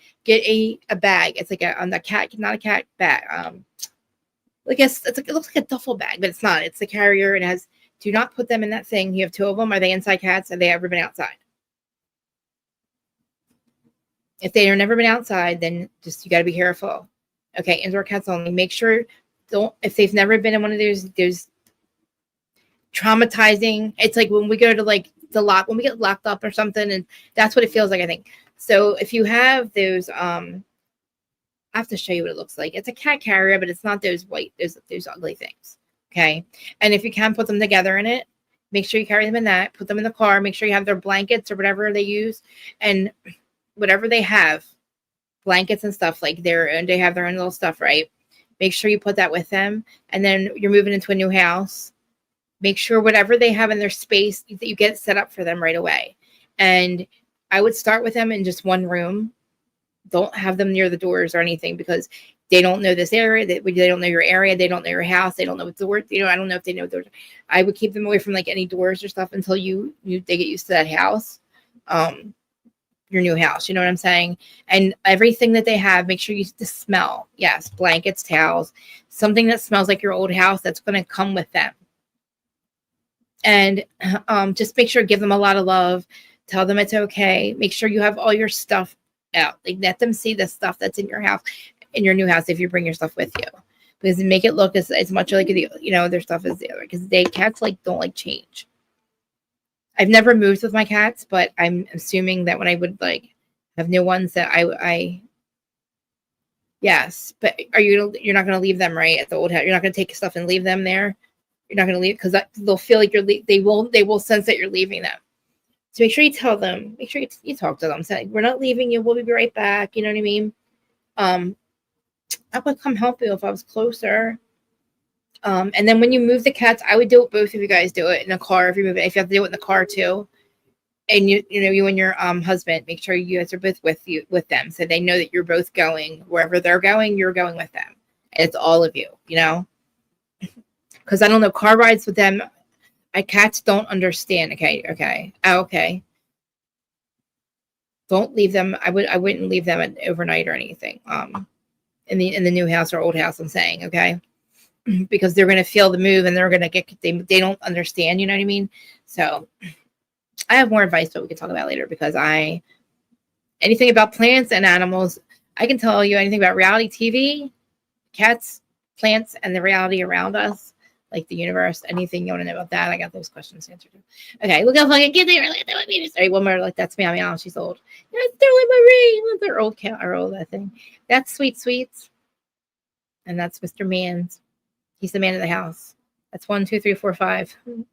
a bag. It's like on the cat, not a cat bag. I guess it's like it looks like a duffel bag, but it's not. It's the carrier. It has. Do not put them in that thing. You have 2 of them. Are they inside cats? Have they ever been outside? If they have never been outside, then just you got to be careful. Okay, indoor cats only. Make sure don't if they've never been in one of those traumatizing. It's like when we go to like the lock when we get locked up or something, and that's what it feels like. I think so. If you have those, I have to show you what it looks like. It's a cat carrier, but it's not those white those ugly things. Okay, and if you can put them together in it, make sure you carry them in that. Put them in the car. Make sure you have their blankets or whatever they use, and whatever they have, blankets and stuff like they have their own little stuff, right? Make sure you put that with them, and then you're moving into a new house. Make sure whatever they have in their space that you get set up for them right away. And I would start with them in just one room. Don't have them near the doors or anything because they don't know this area. They don't know your area. They don't know your house. They don't know what the word. I don't know if they know doors. I would keep them away from like any doors or stuff until they get used to that house. Your new house, you know what I'm saying? And everything that they have, make sure you smell. Yes, blankets, towels, something that smells like your old house that's going to come with them. And just make sure give them a lot of love. Tell them it's okay. Make sure you have all your stuff out. Like let them see the stuff that's in your house, in your new house, if you bring your stuff with you, because make it look as much like their stuff as the other. Because cats don't like change. I've never moved with my cats, but I'm assuming that when I would have new ones that I yes. But you're not going to leave them right at the old house. You're not going to take stuff and leave them there. You're not going to leave because they'll feel like they will sense that you're leaving them. So make sure you tell them. Make sure you talk to them. Say we're not leaving you. We'll be right back. You know what I mean? I would come help you if I was closer. And then when you move the cats, I would do it. Both of you guys do it in a car. If you have to do it in the car too, and you and your husband, make sure you guys are both with them, so they know that you're both going wherever they're going. You're going with them, and it's all of you. Because I don't know car rides with them. Cats don't understand. Okay. Okay. Don't leave them. I wouldn't leave them overnight or anything. In the new house or old house, I'm saying, okay. Because they're going to feel the move and they're going to they don't understand, you know what I mean? So I have more advice, but we can talk about later because anything about plants and animals, I can tell you anything about reality TV, cats, plants, and the reality around us. like the universe, anything you want to know about that. I got those questions answered. Okay, look how fucking cute they are. Look at that baby. Sorry, one more. Like that's Meow Meow. She's old. That's Sterling Marie. Look, their old cat or old that thing. That's Sweet Sweets, and that's Mr. Mans. He's the man of the house. That's 1, 2, 3, 4, 5. Look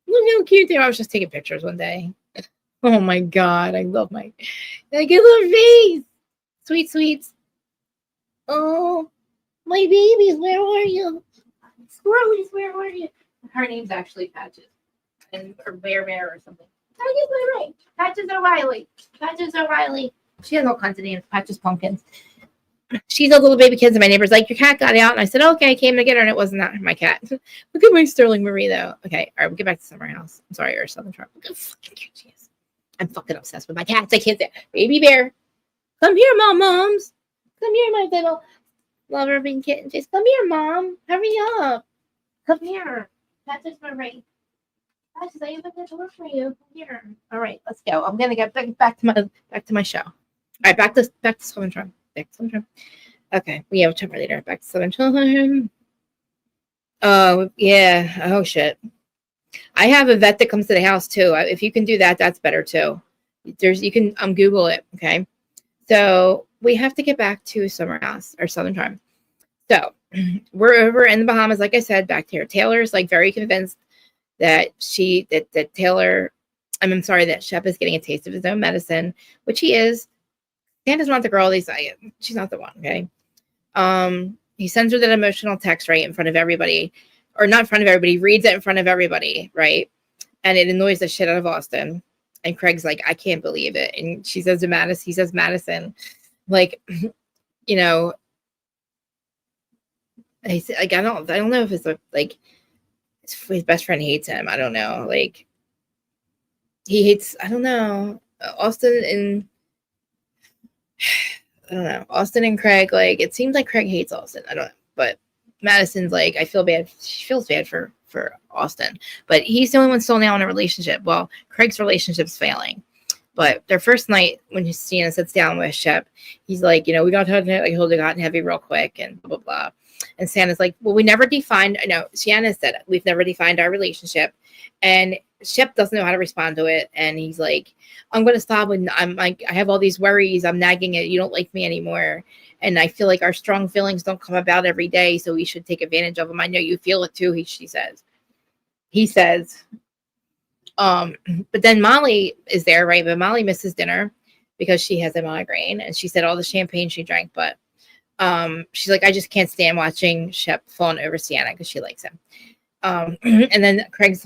how cute they are. I was just taking pictures one day. Oh my god, I love my like a little face. Sweet Sweets. Oh, my babies, where are you? Squirrelies, where are you? Her name's actually Patches. Or Bear or something. I guess I'm right. Patches O'Reilly. Patches O'Reilly. She has all kinds of names. Patches Pumpkins. She's a little baby kid, and my neighbor's like, your cat got out. And I said, okay, I came to get her, and it wasn't that my cat. Look at my Sterling Marie, though. Okay, all right, we'll get back to Summerhouse. I'm sorry, or Southern Charm. Look how fucking cute she is. I'm fucking obsessed with my cats. I can't say, baby bear. Come here, moms. Come here, my little lover being kitten face. Come here, mom. Hurry up. Come here. Patches Marie. Patches, I have a door for you. Come here. All right, let's go. I'm gonna get back to my show. All right, back to Southern Charm. Okay, we have a time later. Back to Southern Charm. Oh yeah. Oh shit. I have a vet that comes to the house too. If you can do that, that's better too. You can Google it. Okay. So we have to get back to Summerhouse or Southern Charm. So we're over in the Bahamas, like I said, back here. Taylor's like very convinced that Taylor. I'm sorry that Shep is getting a taste of his own medicine, which he is. Santa's not the girl. She's not the one. Okay. He sends her that emotional text right in front of everybody, or not in front of everybody. Reads it in front of everybody, right? And it annoys the shit out of Austin. And Craig's like, I can't believe it. And she says to Madison, he says, Madison, like, you know, I don't know if it's like his best friend hates him. I don't know. Like, he hates. I don't know. Austin and Craig, like, it seems like Craig hates Austin. I don't know. But Madison's like, I feel bad. She feels bad for Austin. But he's the only one still now in a relationship. Well, Craig's relationship's failing. But their first night, when Sienna sits down with Shep, he's like, we got to like hold it hot and heavy real quick and blah, blah, blah. And Sienna's like, well, Sienna said we've never defined our relationship. And Shep doesn't know how to respond to it. And he's like, I'm going to stop when I'm like, I have all these worries. I'm nagging it. You don't like me anymore. And I feel like our strong feelings don't come about every day. So we should take advantage of them. I know you feel it too. He says, but then Molly is there, right? But Molly misses dinner because she has a migraine. And she said all the champagne she drank. But she's like, I just can't stand watching Shep fawn over Sienna because she likes him. And then Craig's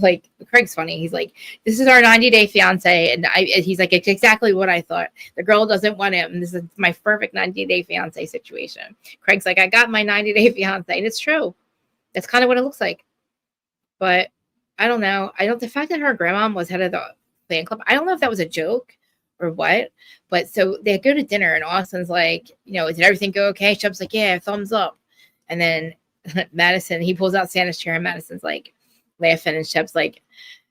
funny. He's like, this is our 90-day fiance. And he's like, it's exactly what I thought. The girl doesn't want him. This is my perfect 90-day fiance situation. Craig's like, I got my 90-day fiance. And it's true. That's kind of what it looks like. But I don't know. The fact that her grandma was head of the fan club, I don't know if that was a joke or what. But so they go to dinner and Austin's like, did everything go okay? Shep's like, yeah, thumbs up. And then Madison, he pulls out Santa's chair and Madison's like laughing and Shep's like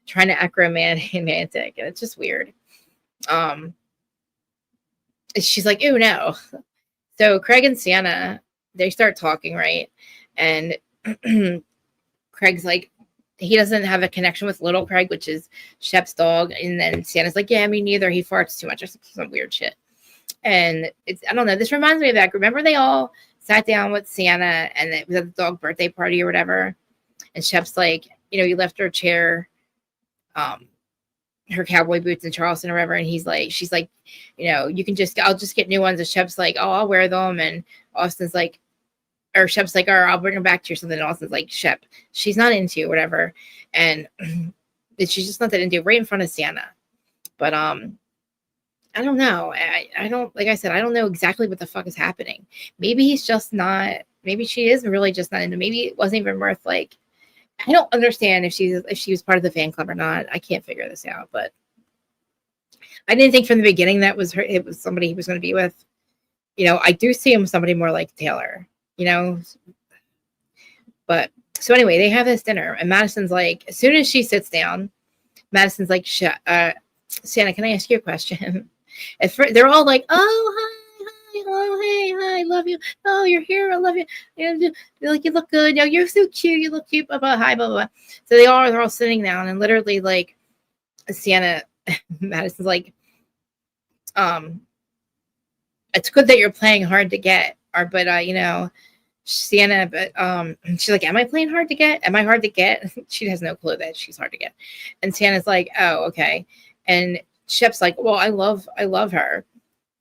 trying to act romantic and it's just weird. She's like, oh no. So Craig and Sienna, they start talking, right? And Craig's like, he doesn't have a connection with little Craig, which is Shep's dog. And then Sienna's like, yeah, me neither. He farts too much or some weird shit. And I don't know. This reminds me of that. Remember they all sat down with Sienna and it was at the dog birthday party or whatever. And Shep's like, you left her chair, her cowboy boots in Charleston or whatever. And she's like, I'll just get new ones. And Shep's like, oh, I'll wear them. And Austin's like, or Shep's like, or I'll bring them back to you or something. And Austin's like, Shep, she's not into you, whatever. And she's just not that into it, right in front of Sienna. But, I don't know. I don't, like I said, I don't know exactly what the fuck is happening. Maybe he's just not, maybe she is really just not into, maybe it wasn't even worth like, I don't understand if she was part of the fan club or not. I can't figure this out, but I didn't think from the beginning that was her, it was somebody he was going to be with. I do see him somebody more like Taylor, but so anyway, they have this dinner and Madison's like, as soon as she sits down, Madison's like, Sienna, can I ask you a question? They're all like, oh, hi. hi, hello, hey, hi, love you. Oh, you're here, I love you. And like, you look good. No, you're so cute. You look cute. Blah blah. Hi, blah blah. So they're all sitting down, and literally like Sienna, Madison's like, it's good that you're playing hard to get, or but Sienna, but she's like, am I playing hard to get? Am I hard to get? She has no clue that she's hard to get. And Sienna's like, oh, okay. And Shep's like, well, I love her.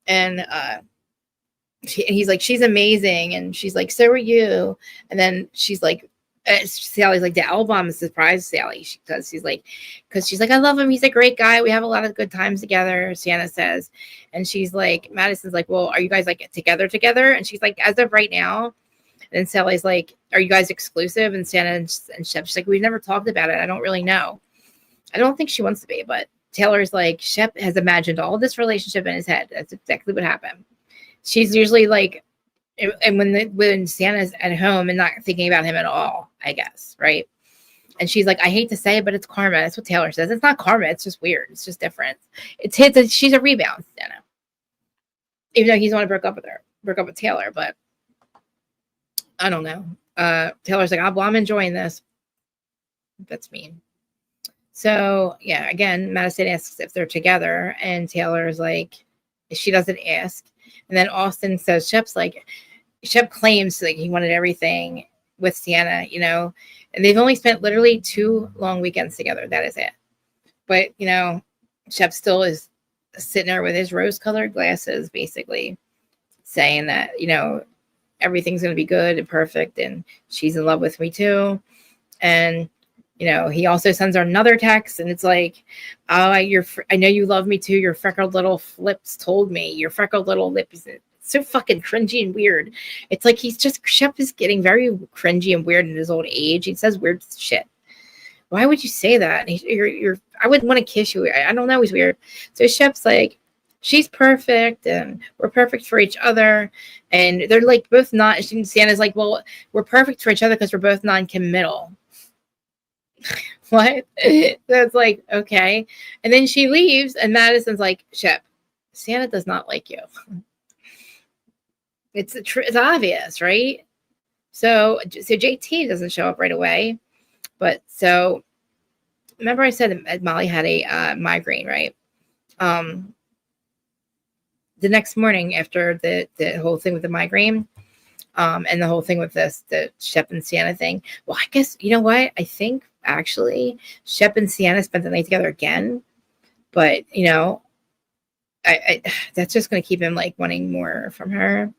And he's like, she's amazing. And she's like, so are you. And then she's like, Sally's like, the album surprised Sally because she's like, I love him. He's a great guy. We have a lot of good times together. Sienna says, and she's like, Madison's like, well, are you guys like together? And she's like, as of right now. And Sally's like, are you guys exclusive? And Sienna and Shep, she's like, we've never talked about it. I don't really know. I don't think she wants to be, but Taylor's like, Shep has imagined all this relationship in his head. That's exactly what happened. She's usually like, and when Sienna's at home and not thinking about him at all, I guess, right? And she's like, I hate to say it, but it's karma. That's what Taylor says. It's not karma. It's just weird. It's just different. She's a rebound, Sienna. Even though he's the one who broke up with Taylor, but I don't know. Taylor's like, I'm enjoying this. That's mean. So yeah, again, Madison asks if they're together, and Taylor's like, she doesn't ask. And then Austin says, Shep claims like he wanted everything with Sienna, and they've only spent literally 2 long weekends together. That is it. But Shep still is sitting there with his rose-colored glasses, basically saying that everything's going to be good and perfect, and she's in love with me too. And he also sends her another text, and it's like, oh, I know you love me too. Your freckled little lips told me. Your freckled little lips. It's so fucking cringy and weird. It's like Shep is getting very cringy and weird in his old age. He says weird shit. Why would you say that? I wouldn't want to kiss you. I don't know. He's weird. So Shep's like, she's perfect, and we're perfect for each other. And they're like both not. Sienna's like, well, we're perfect for each other because we're both non-committal. What? That's like, okay. And then she leaves, and Madison's like, Shep, Sienna does not like you. It's obvious, right? So JT doesn't show up right away. But so remember I said that Molly had a migraine, right? The next morning after the whole thing with the migraine, and the whole thing with the Shep and Sienna thing. Well, I guess, you know what? I think actually Shep and Sienna spent the night together again. But, I that's just going to keep him like wanting more from her.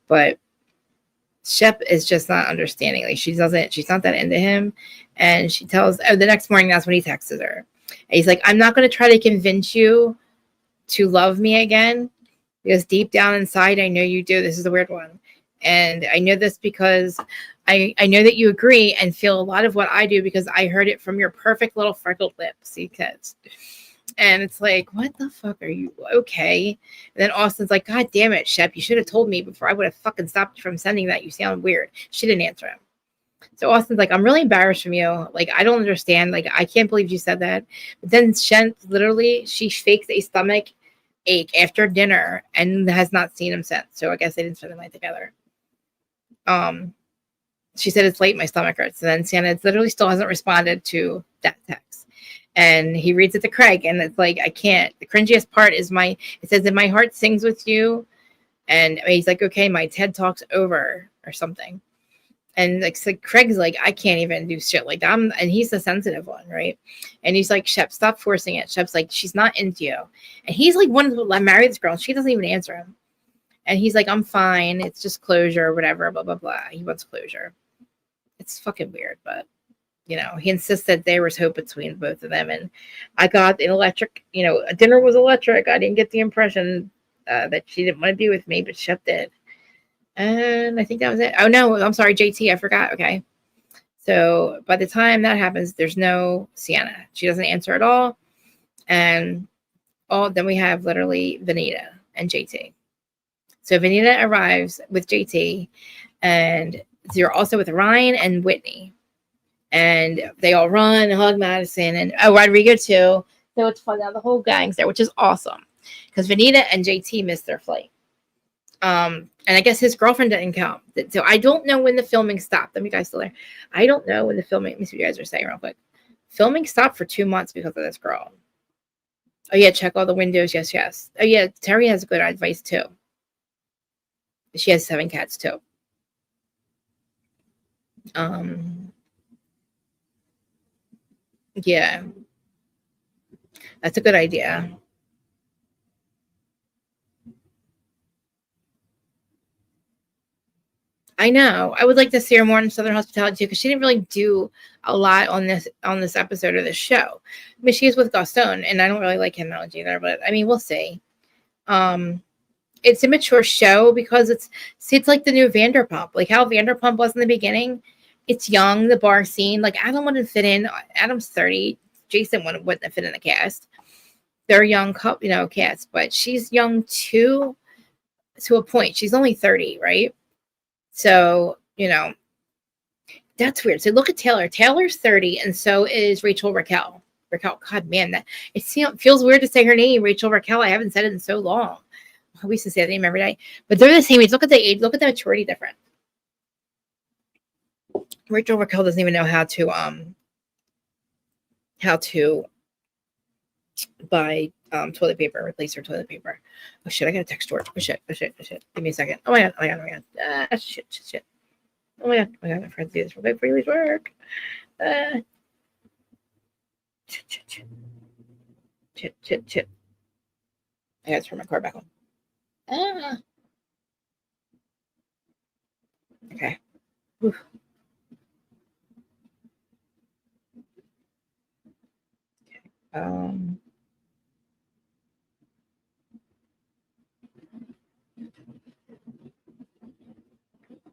But Shep is just not understanding. Like she's not that into him. And she tells, the next morning, that's when he texts her. And he's like, I'm not going to try to convince you to love me again, because deep down inside, I know you do. This is a weird one. And I know this because I know that you agree and feel a lot of what I do, because I heard it from your perfect little freckled lips. He says. And it's like, what the fuck are you? Okay. And then Austin's like, God damn it, Shep. You should have told me before. I would have fucking stopped you from sending that. You sound weird. She didn't answer him. So Austin's like, I'm really embarrassed from you. Like, I don't understand. Like, I can't believe you said that. But then she fakes a stomach ache after dinner and has not seen him since. So I guess they didn't spend the night together. She said, it's late, my stomach hurts. And then Sienna literally still hasn't responded to that text. And he reads it to Craig, and it's like, I can't. The cringiest part is it says that my heart sings with you. And he's like, okay, my TED Talk's over or something. And like, so Craig's like, I can't even do shit like that. And he's the sensitive one, right? And he's like, Shep, stop forcing it. Shep's like, she's not into you. And he's like, I married this girl. And she doesn't even answer him. And he's like, I'm fine. It's just closure or whatever, blah, blah, blah. He wants closure. It's fucking weird, but, he insists that there was hope between both of them. And I got an electric, dinner was electric. I didn't get the impression that she didn't want to be with me, but Shep did. And I think that was it. Oh, no, I'm sorry, JT, I forgot. Okay. So by the time that happens, there's no Sienna. She doesn't answer at all. And then we have literally Vanita and JT. So Vanita arrives with JT, and they're also with Ryan and Whitney. And they all run and hug Madison, and Rodrigo too. So it's fun. Now the whole gang's there, which is awesome, because Vanita and JT missed their flight. And I guess his girlfriend didn't come. So I don't know when the filming stopped. Let me guys still there. I don't know when the filming. Let me see what you guys are saying real quick. Filming stopped for 2 months because of this girl. Oh yeah, check all the windows. Yes, yes. Oh yeah, Terry has good advice too. She has 7 cats too. Yeah, that's a good idea. I know. I would like to see her more in Southern Hospitality too, because she didn't really do a lot on this episode of this show. I mean, she is with Gaston, and I don't really like him much either. But I mean, we'll see. It's a mature show because it's like the new Vanderpump, like how Vanderpump was in the beginning. It's young, the bar scene. Like Adam wouldn't fit in. Adam's 30. Jason wouldn't fit in the cast. They're young couple, cast, but she's young too, to a point. She's only 30, right? So, that's weird. So look at Taylor. Taylor's 30, and so is Rachel Raquel. Raquel, God, man, that feels weird to say her name, Rachel Raquel. I haven't said it in so long. We used to say that name every day, but they're the same age. Look at the age. Look at the maturity difference. Rachel Raquel doesn't even know how to buy toilet paper, replace her toilet paper. Oh shit! I got a text George. Oh shit! Give me a second. Oh my god! Shit! Oh my god! I have to do this real quick before you leave work. Shit! I got to turn my car back on. Okay. Oof.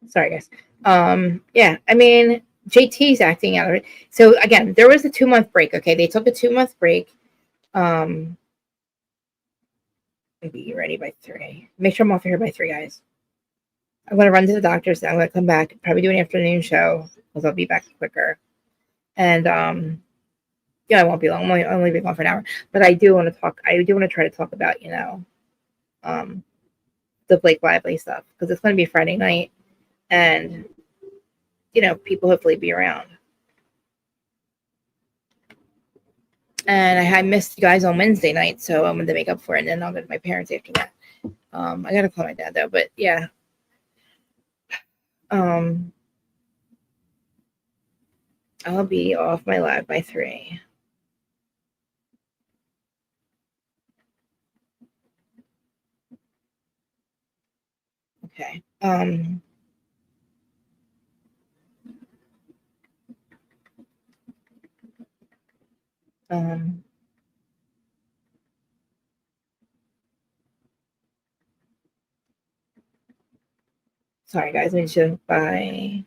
Sorry, guys. Yeah, I mean, JT's acting out of it. So again, there was a 2-month break. Okay, they took a 2-month break. Be ready by 3. Make sure I'm off here by 3, guys. I'm gonna run to the doctor's. I'm gonna come back. Probably do an afternoon show because I'll be back quicker. And yeah, I won't be long. I'm only being gone for an hour. But I do want to talk. I do want to try to talk about the Blake Lively stuff because it's going to be Friday night, and people hopefully be around. And I missed you guys on Wednesday night, so I'm going to make up for it, and then I'll go to my parents after that. I got to call my dad, though, but yeah. I'll be off my live by 3. Okay. Sorry, guys. Let me just bye.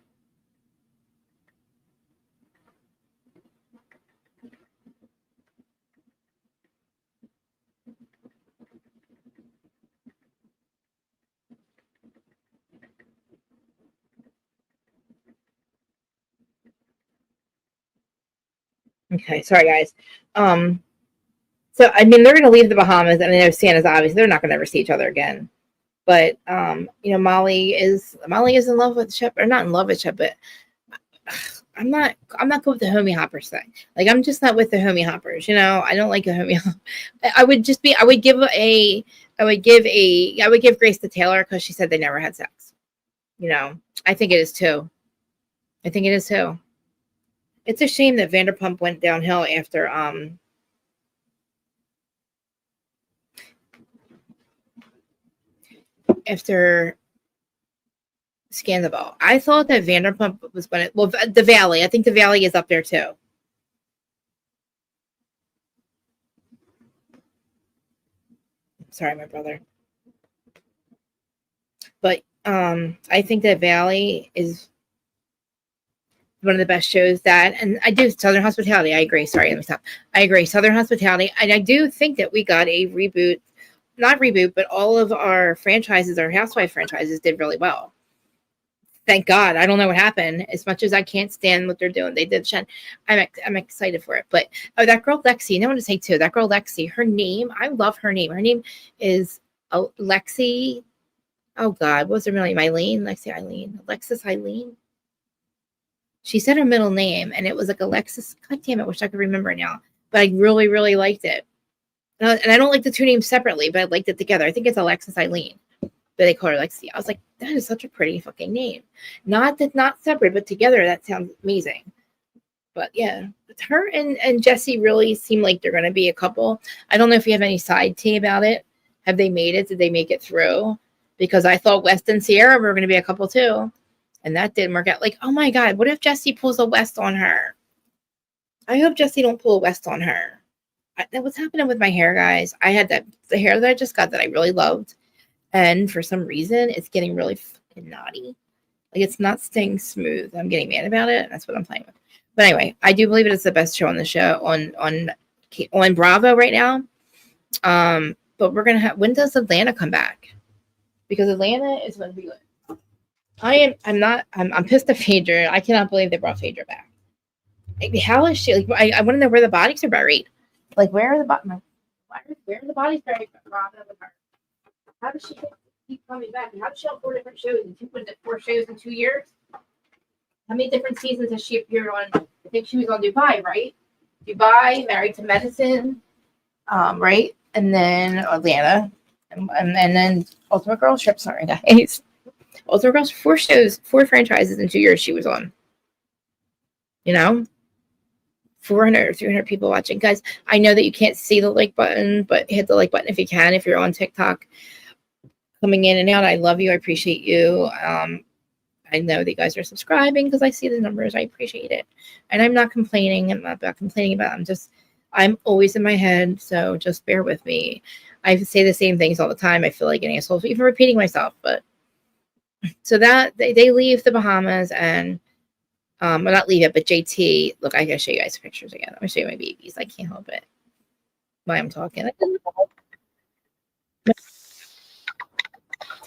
Okay, sorry guys. So I mean they're gonna leave the Bahamas, and I know Sienna's obviously they're not gonna ever see each other again. But Molly is in love with Shep, or not in love with Shep, but I'm not good with the homie hoppers thing. Like I'm just not with the homie hoppers, I don't like a homie hop. I would give Grace to Taylor because she said they never had sex. I think it is too. It's a shame that Vanderpump went downhill after Scandal. I thought that Vanderpump was going to, well, the Valley. I think the Valley is up there too. Sorry, my brother. But I think that Valley is one of the best shows and I do Southern Hospitality. I agree. Sorry, let me stop. I agree. Southern Hospitality. And I do think that we got a reboot, not reboot, but all of our franchises, our Housewives franchises did really well. Thank God. I don't know what happened. As much as I can't stand what they're doing, they did. I'm excited for it. But that girl Lexi, I want to say too. That girl Lexi, her name, I love her name. Her name is Lexi Oh God, what was her middle name? Alexis Eileen. She said her middle name, and it was like Alexis. God damn it, I wish I could remember it now. But I really, really liked it. And I don't like the two names separately, but I liked it together. I think it's Alexis Eileen, but they call her Lexi. I was like, that is such a pretty fucking name. Not separate, but together, that sounds amazing. But yeah, her and Jesse really seem like they're going to be a couple. I don't know if you have any side tea about it. Have they made it? Did they make it through? Because I thought West and Sierra were going to be a couple too. And that didn't work out. Like, oh my God, what if Jesse pulls a West on her? I hope Jesse don't pull a West on her. What's happening with my hair, guys? I had the hair that I just got that I really loved. And for some reason, it's getting really fucking naughty. Like, it's not staying smooth. I'm getting mad about it. That's what I'm playing with. But anyway, I do believe it is the best show on the show on Bravo right now. But we're going to have, when does Atlanta come back? Because Atlanta is going to be good. I'm pissed at Phaedra. I cannot believe they brought Phaedra back. Like, how is she? Like, I want to know where the bodies are buried. Like, where are the bodies buried with her? How does she keep coming back? And how does she have 4 different shows and 4 shows in 2 years? How many different seasons has she appeared on? I think she was on Dubai, right? Dubai, Married to Medicine, right? And then Atlanta, and then Ultimate Girls Trip. Sorry, guys. Ultimate Girls, 4 shows, 4 franchises in 2 years she was on. 400 or 300 people watching. Guys, I know that you can't see the like button, but hit the like button if you can, if you're on TikTok. Coming in and out, I love you. I appreciate you. I know that you guys are subscribing because I see the numbers. I appreciate it. And I'm not complaining. I'm not complaining about it. I'm always in my head, so just bear with me. I say the same things all the time. I feel like an asshole, even repeating myself. But so that they leave the Bahamas and well, not leave it, but JT. Look, I gotta show you guys pictures again. I'm gonna show you my babies. I can't help it. Why I'm talking.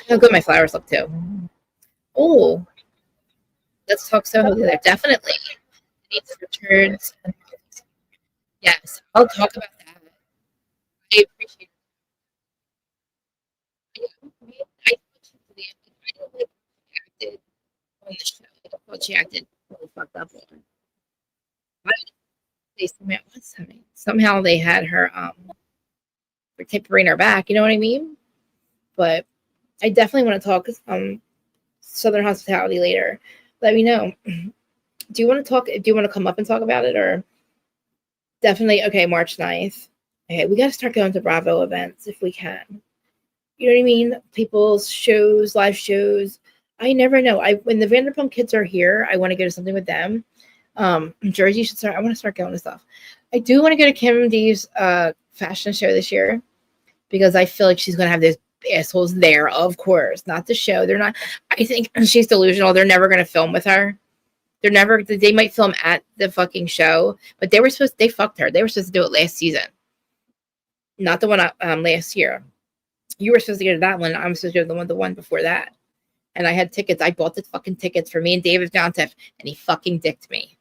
How good my flowers look too. Oh, let's talk Soho together. Definitely. Needs Richards. Yes, I'll talk about that. I appreciate it. I don't like acted on the show. I don't thought she acted really fucked up on. Somehow they had her bring her back. You know what I mean? But I definitely want to talk Southern Hospitality later. Let me know. Do you want to talk? Do you want to come up and talk about it, or definitely? Okay, March 9th. Okay, we got to start going to Bravo events if we can. You know what I mean? People's shows, live shows. I never know. When the Vanderpump kids are here, I want to go to something with them. Jersey should start. I want to start going to stuff. I do want to go to Kim D's fashion show this year because I feel like she's going to have those assholes there, of course, not the show. They're not. I think she's delusional. They're never going to film with her. They might film at the fucking show, but they fucked her. They were supposed to do it last season, not the one last year. You were supposed to go to that one. I'm supposed to go to the one before that. And I had tickets. I bought the fucking tickets for me and David Johnson, and he fucking dicked me.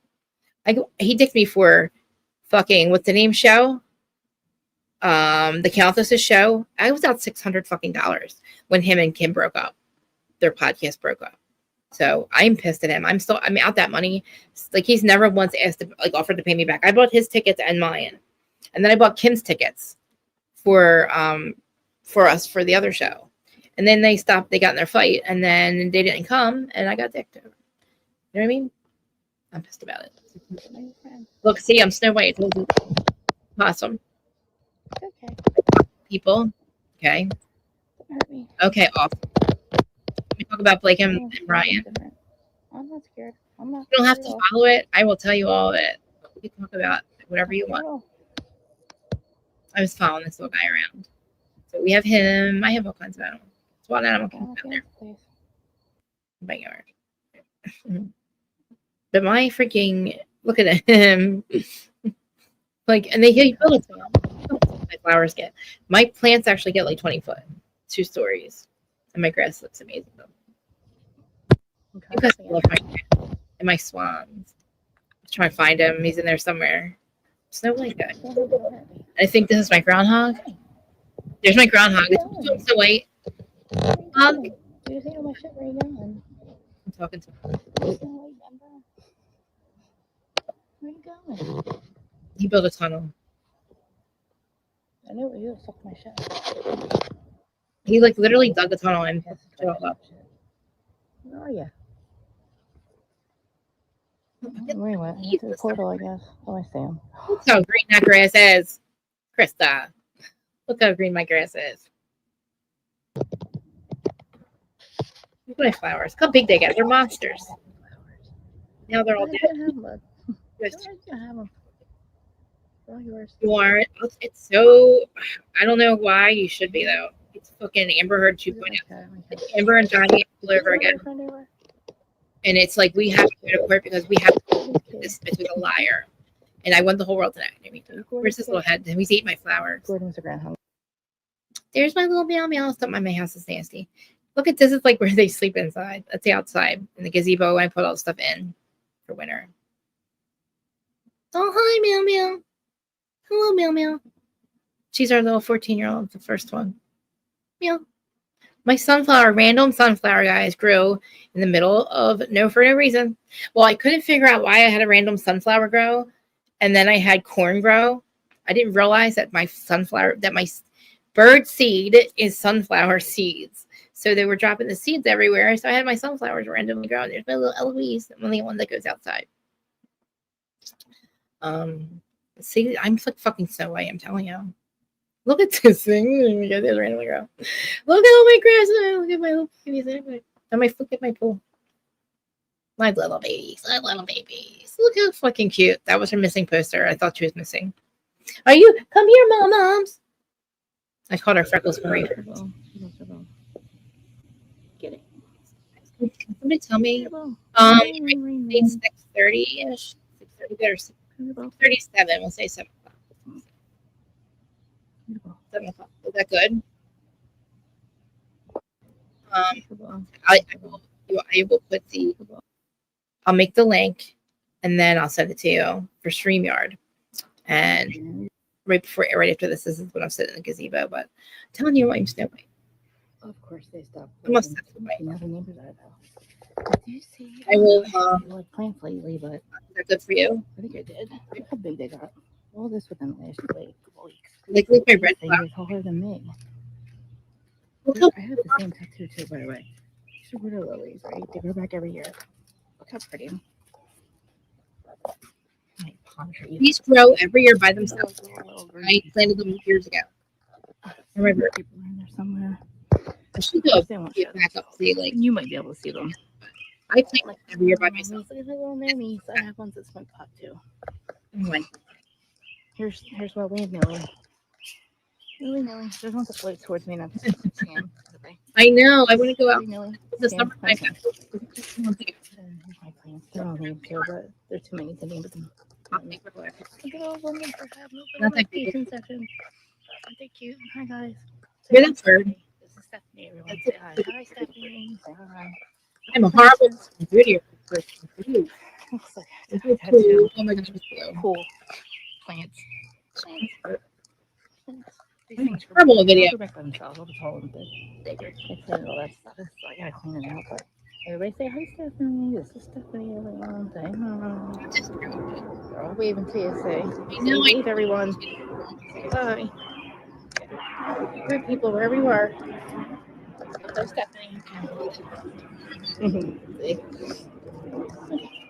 He dicked me for fucking, what's the name show? The Countess's show. I was out $600 fucking dollars when him and Kim broke up. Their podcast broke up. So I'm pissed at him. I'm out that money. Like, he's never once offered to pay me back. I bought his tickets and mine. And then I bought Kim's tickets for us for the other show. And then they got in their fight, and then they didn't come, and I got dicked over. You know what I mean? I'm pissed about it. Look, see, I'm Snow White. Awesome. Okay. People. Okay. Hurt me. Okay, off. Let me talk about Blake and Ryan. I'm not scared. I'm not. You don't have to follow it. I will tell you all of it. You can talk about whatever you want. I was following this little guy around. So we have him. I have all kinds of animals. It's one animal down there. My yard. But my freaking, look at him. Like, and he built it. My flowers get. My plants actually get like 20 foot, 2 stories, and my grass looks amazing. You guys love my cat and my swans. I'm trying to find him. He's in there somewhere. Snow White guy. I think this is my groundhog. There's my groundhog. It's so white. You see all my shit right now? And I'm talking to him. Where you going? He built a tunnel. I know where you fuck my shit. He like literally dug a tunnel and Yes, put it all up. Where are you? Look Where you went? He's To the the portal, I guess. Oh, I see him. how green that grass is, Krista. Look how green my grass is. Look at my flowers. Look how big they get. They're monsters. Now they're all I dead. can have them. There's I can have them. They're all yours. You are. It's so. I don't know why you should be though. It's fucking Amber Heard 2.0. It's Amber and Johnny all over again. And it's like we have to go to court because we have to prove this bitch is a liar. And I want the whole world to know. I mean, where's this little head? He's eating my flowers. Gordon's a groundhog. There's my little meow meow. Stop, my house is nasty. Look at this. It's like where they sleep inside. That's the outside. In the gazebo, I put all the stuff in for winter. Oh, hi, meow meow. Hello, meow meow. She's our little 14-year-old, the first one. Meow. My sunflower, random sunflower, guys, grew in the middle of for no reason. Well, I couldn't figure out why I had a random sunflower grow, and then I had corn grow. I didn't realize that my bird seed is sunflower seeds. So they were dropping the seeds everywhere. So I had my sunflowers randomly growing. There's my little Eloise, the only one that goes outside. See, I'm like fucking Snow White, I'm telling you. Look at this thing. Randomly grow. Look at all my grass. Look at my little babies. Look at my pool. My little babies. My little babies. Look how fucking cute. That was her missing poster. I thought she was missing. Are you? Come here, moms. I called her Freckles Marie. Get it. Can somebody tell me? It's 6:30-ish. 6:30 or 6:37. We'll say 7 o'clock. 7 o'clock. Is that good? I will put I'll make the link and then I'll send it to you for StreamYard. And right after this is when I'm sitting in the gazebo. But I'm telling you, I'm Snow White. Of course, they stopped. I must have Snow White. Another neighbor's out do you see? I will. Like plants lately, but Is that good for you? I think I did. Look how big they got. All this within the last couple weeks. Like my red They're taller than me. Look how I have the same tattoo too, by the way. These are water lilies, right? They grow back every year. Look how pretty. these grow every year by themselves. I planted them years ago. I remember. People in there somewhere. I should go get back up. See, like you might be able to see them. I plant them every year by myself. Look at the little nannies. I have ones that swim pot too. Anyway, here's what we have, Millie. Millie. There's one that floats towards me, not the sand. I know. I want to go out. The summertime. Here's my plants. They're all named too, but there's too many to name them. I'll make a Look at all of them. Not that big. Section. Aren't they cute? Hi guys. You're that bird. This is Stephanie. Everyone say hi. Hi Stephanie. Say hi. I'm a horrible video person. Looks like Oh my gosh, it's blue. Cool. Plants. These things Horrible video. They'll go back by themselves. I'll just hold them bigger. They clean all that stuff. So I gotta clean it out. But everybody say hi, Stephanie. This is Stephanie. Everyone say hi. They're all waving to you. Say, wave, everyone. Say bye. Great people wherever you are. So Stephanie. See?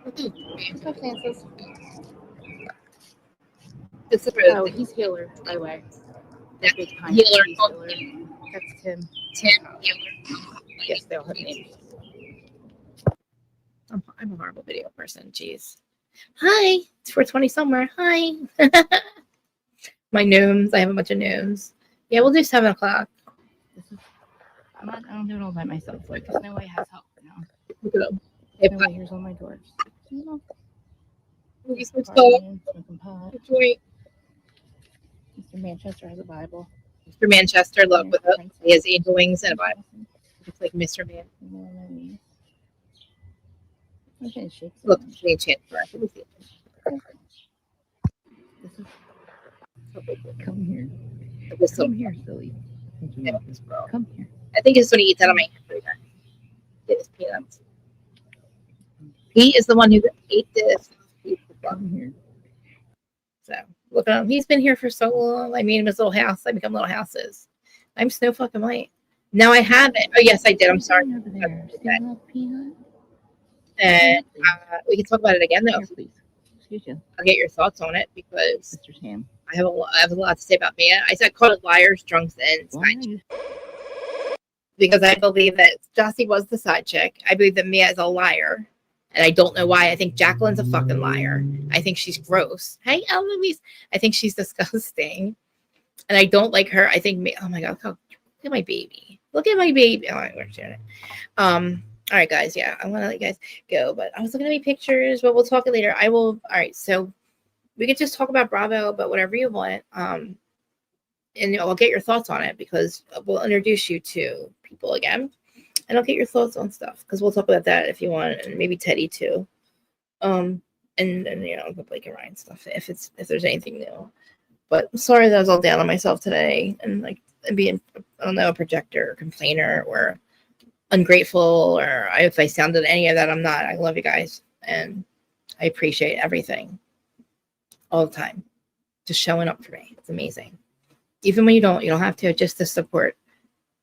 Let's go, Francis. Oh, he's Healer, by the way. That big Healer. That's Tim. Healer. Yes, they all have names. I'm a horrible video person. Jeez. Hi. It's 420 somewhere. Hi. My gnomes. I have a bunch of gnomes. Yeah, we'll do 7 o'clock. I don't do it all by myself. Like, because Noah has help now. Look at them. Noah, here's all my dwarfs. Smoking pot. Mr. Manchester has a Bible. Mr. Manchester, look, with it. He has angel wings and a Bible. It's like Mr. Man. Look, the enchanted. Come here. Come here, silly. I think it's when he eats out of my hand. It is peanuts. He is the one who ate this. Come here. So look at him. He's been here for so long. I made him his little house. I become little houses. I'm Snow fucking White. No, I haven't. Oh yes, I did. I'm sorry. Over there. See a little peanut? And we can talk about it again though. Here, please. Excuse you. I'll get your thoughts on it because Mr. Sam. I have a lot to say about Mia. I said called it liars, drunks, and side chick because I believe that Jossie was the side chick. I believe that Mia is a liar, and I don't know why. I think Jacqueline's a fucking liar. I think she's gross. Hey, Eloise. I think she's disgusting, and I don't like her. I think oh my god, look at my baby. Look at my baby. Oh, we're sharing it. All right, guys. Yeah, I want to let you guys go, but I was looking at my pictures, but we'll talk it later. I will. All right, so we could just talk about Bravo, but whatever you want. And I'll get your thoughts on it because we'll introduce you to people again, and I'll get your thoughts on stuff because we'll talk about that if you want, and maybe Teddy too. And you know, the Blake and Ryan stuff if there's anything new. But I'm sorry that I was all down on myself today and like being I don't know a projector or complainer or ungrateful or if I sounded any of that, I'm not. I love you guys and I appreciate everything all the time. Just showing up for me. It's amazing. Even when you don't have to, just to support,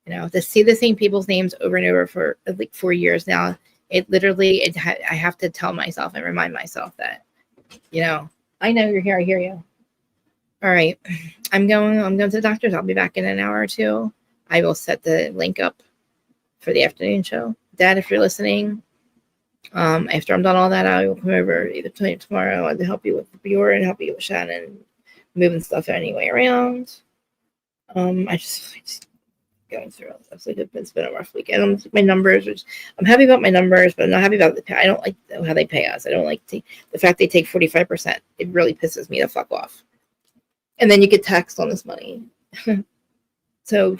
you know, to see the same people's names over and over for like 4 years now. It literally, I have to tell myself and remind myself that, you know, I know you're here. I hear you. All right. I'm going to the doctor's. I'll be back in an hour or two. I will set the link up for the afternoon show. Dad, if you're listening, after I'm done all that, I will come over either tonight or tomorrow to help you with Bjorn and help you with Shannon, moving stuff anyway around. I just going through all this. Like it's been a rough weekend. My numbers, I'm happy about my numbers, but I'm not happy about the pay. I don't like how they pay us. I don't like the fact they take 45%. It really pisses me the fuck off. And then you get taxed on this money. So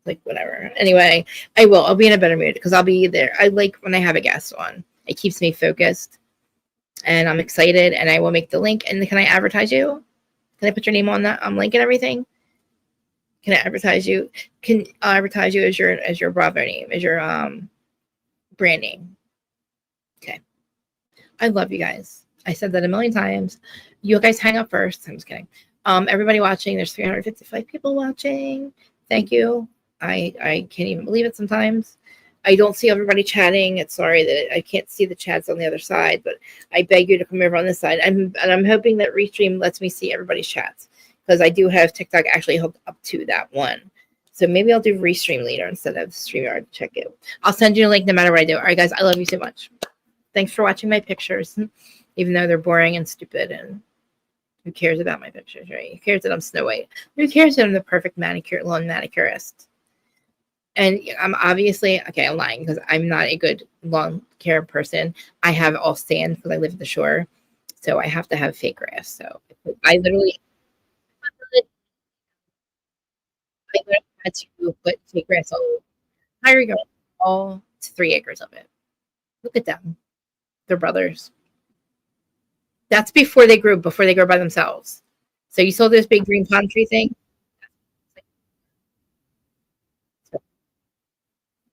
like whatever. Anyway, I'll be in a better mood because I'll be there. I like when I have a guest on. It keeps me focused and I'm excited and I will make the link. And can I advertise you? Can I put your name on that link and everything? Can I advertise you? Can I advertise you as your Bravo name, as your brand name? Okay. I love you guys. I said that a million times. You guys hang up first. I'm just kidding. Everybody watching, there's 355 people watching. Thank you. I can't even believe it sometimes. I don't see everybody chatting. It's sorry that I can't see the chats on the other side, but I beg you to come over on this side. I'm hoping that Restream lets me see everybody's chats because I do have TikTok actually hooked up to that one. So maybe I'll do Restream later instead of StreamYard. Check it. I'll send you a link no matter what I do. All right, guys, I love you so much. Thanks for watching my pictures, even though they're boring and stupid. And who cares about my pictures, right? Who cares that I'm Snow White? Who cares that I'm the perfect lawn manicurist? And I'm obviously, okay, I'm lying because I'm not a good lawn care person. I have all sand because I live at the shore. So I have to have fake grass. So I literally had to put fake grass all 3 acres of it. Look at them. They're brothers. That's before they grew by themselves. So you saw this big green palm tree thing?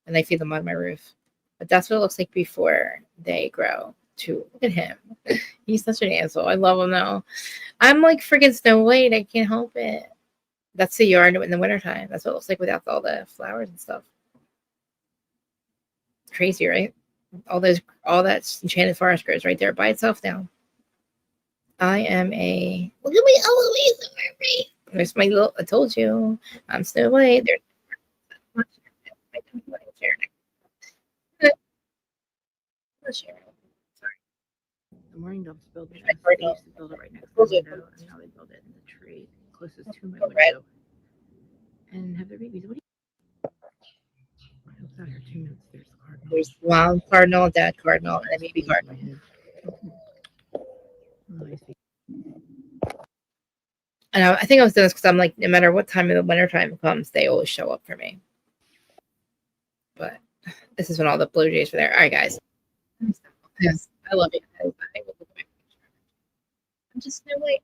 And I feed them on my roof. But that's what it looks like before they grow. Too. Look at him. He's such an asshole. I love him though. I'm like freaking Snow White. I can't help it. That's the yard in the wintertime. That's what it looks like without all the flowers and stuff. Crazy, right? All that enchanted forest grows right there by itself now. I am a look at me, Eloise. There's my little. I told you, I'm Snow White. There's sorry. The morning dogs build it. They used to build it right next to the window, and now they build it in the tree closest to my window. And have their babies. What do you? I was out here 2 minutes. There's the cardinal. There's wild cardinal, dad cardinal, and a baby cardinal. And I think I was doing this because I'm like, no matter what time of the winter time comes, they always show up for me. But this is when all the blue jays were there. All right, guys. Yes, I love you guys. I'm just Snow White.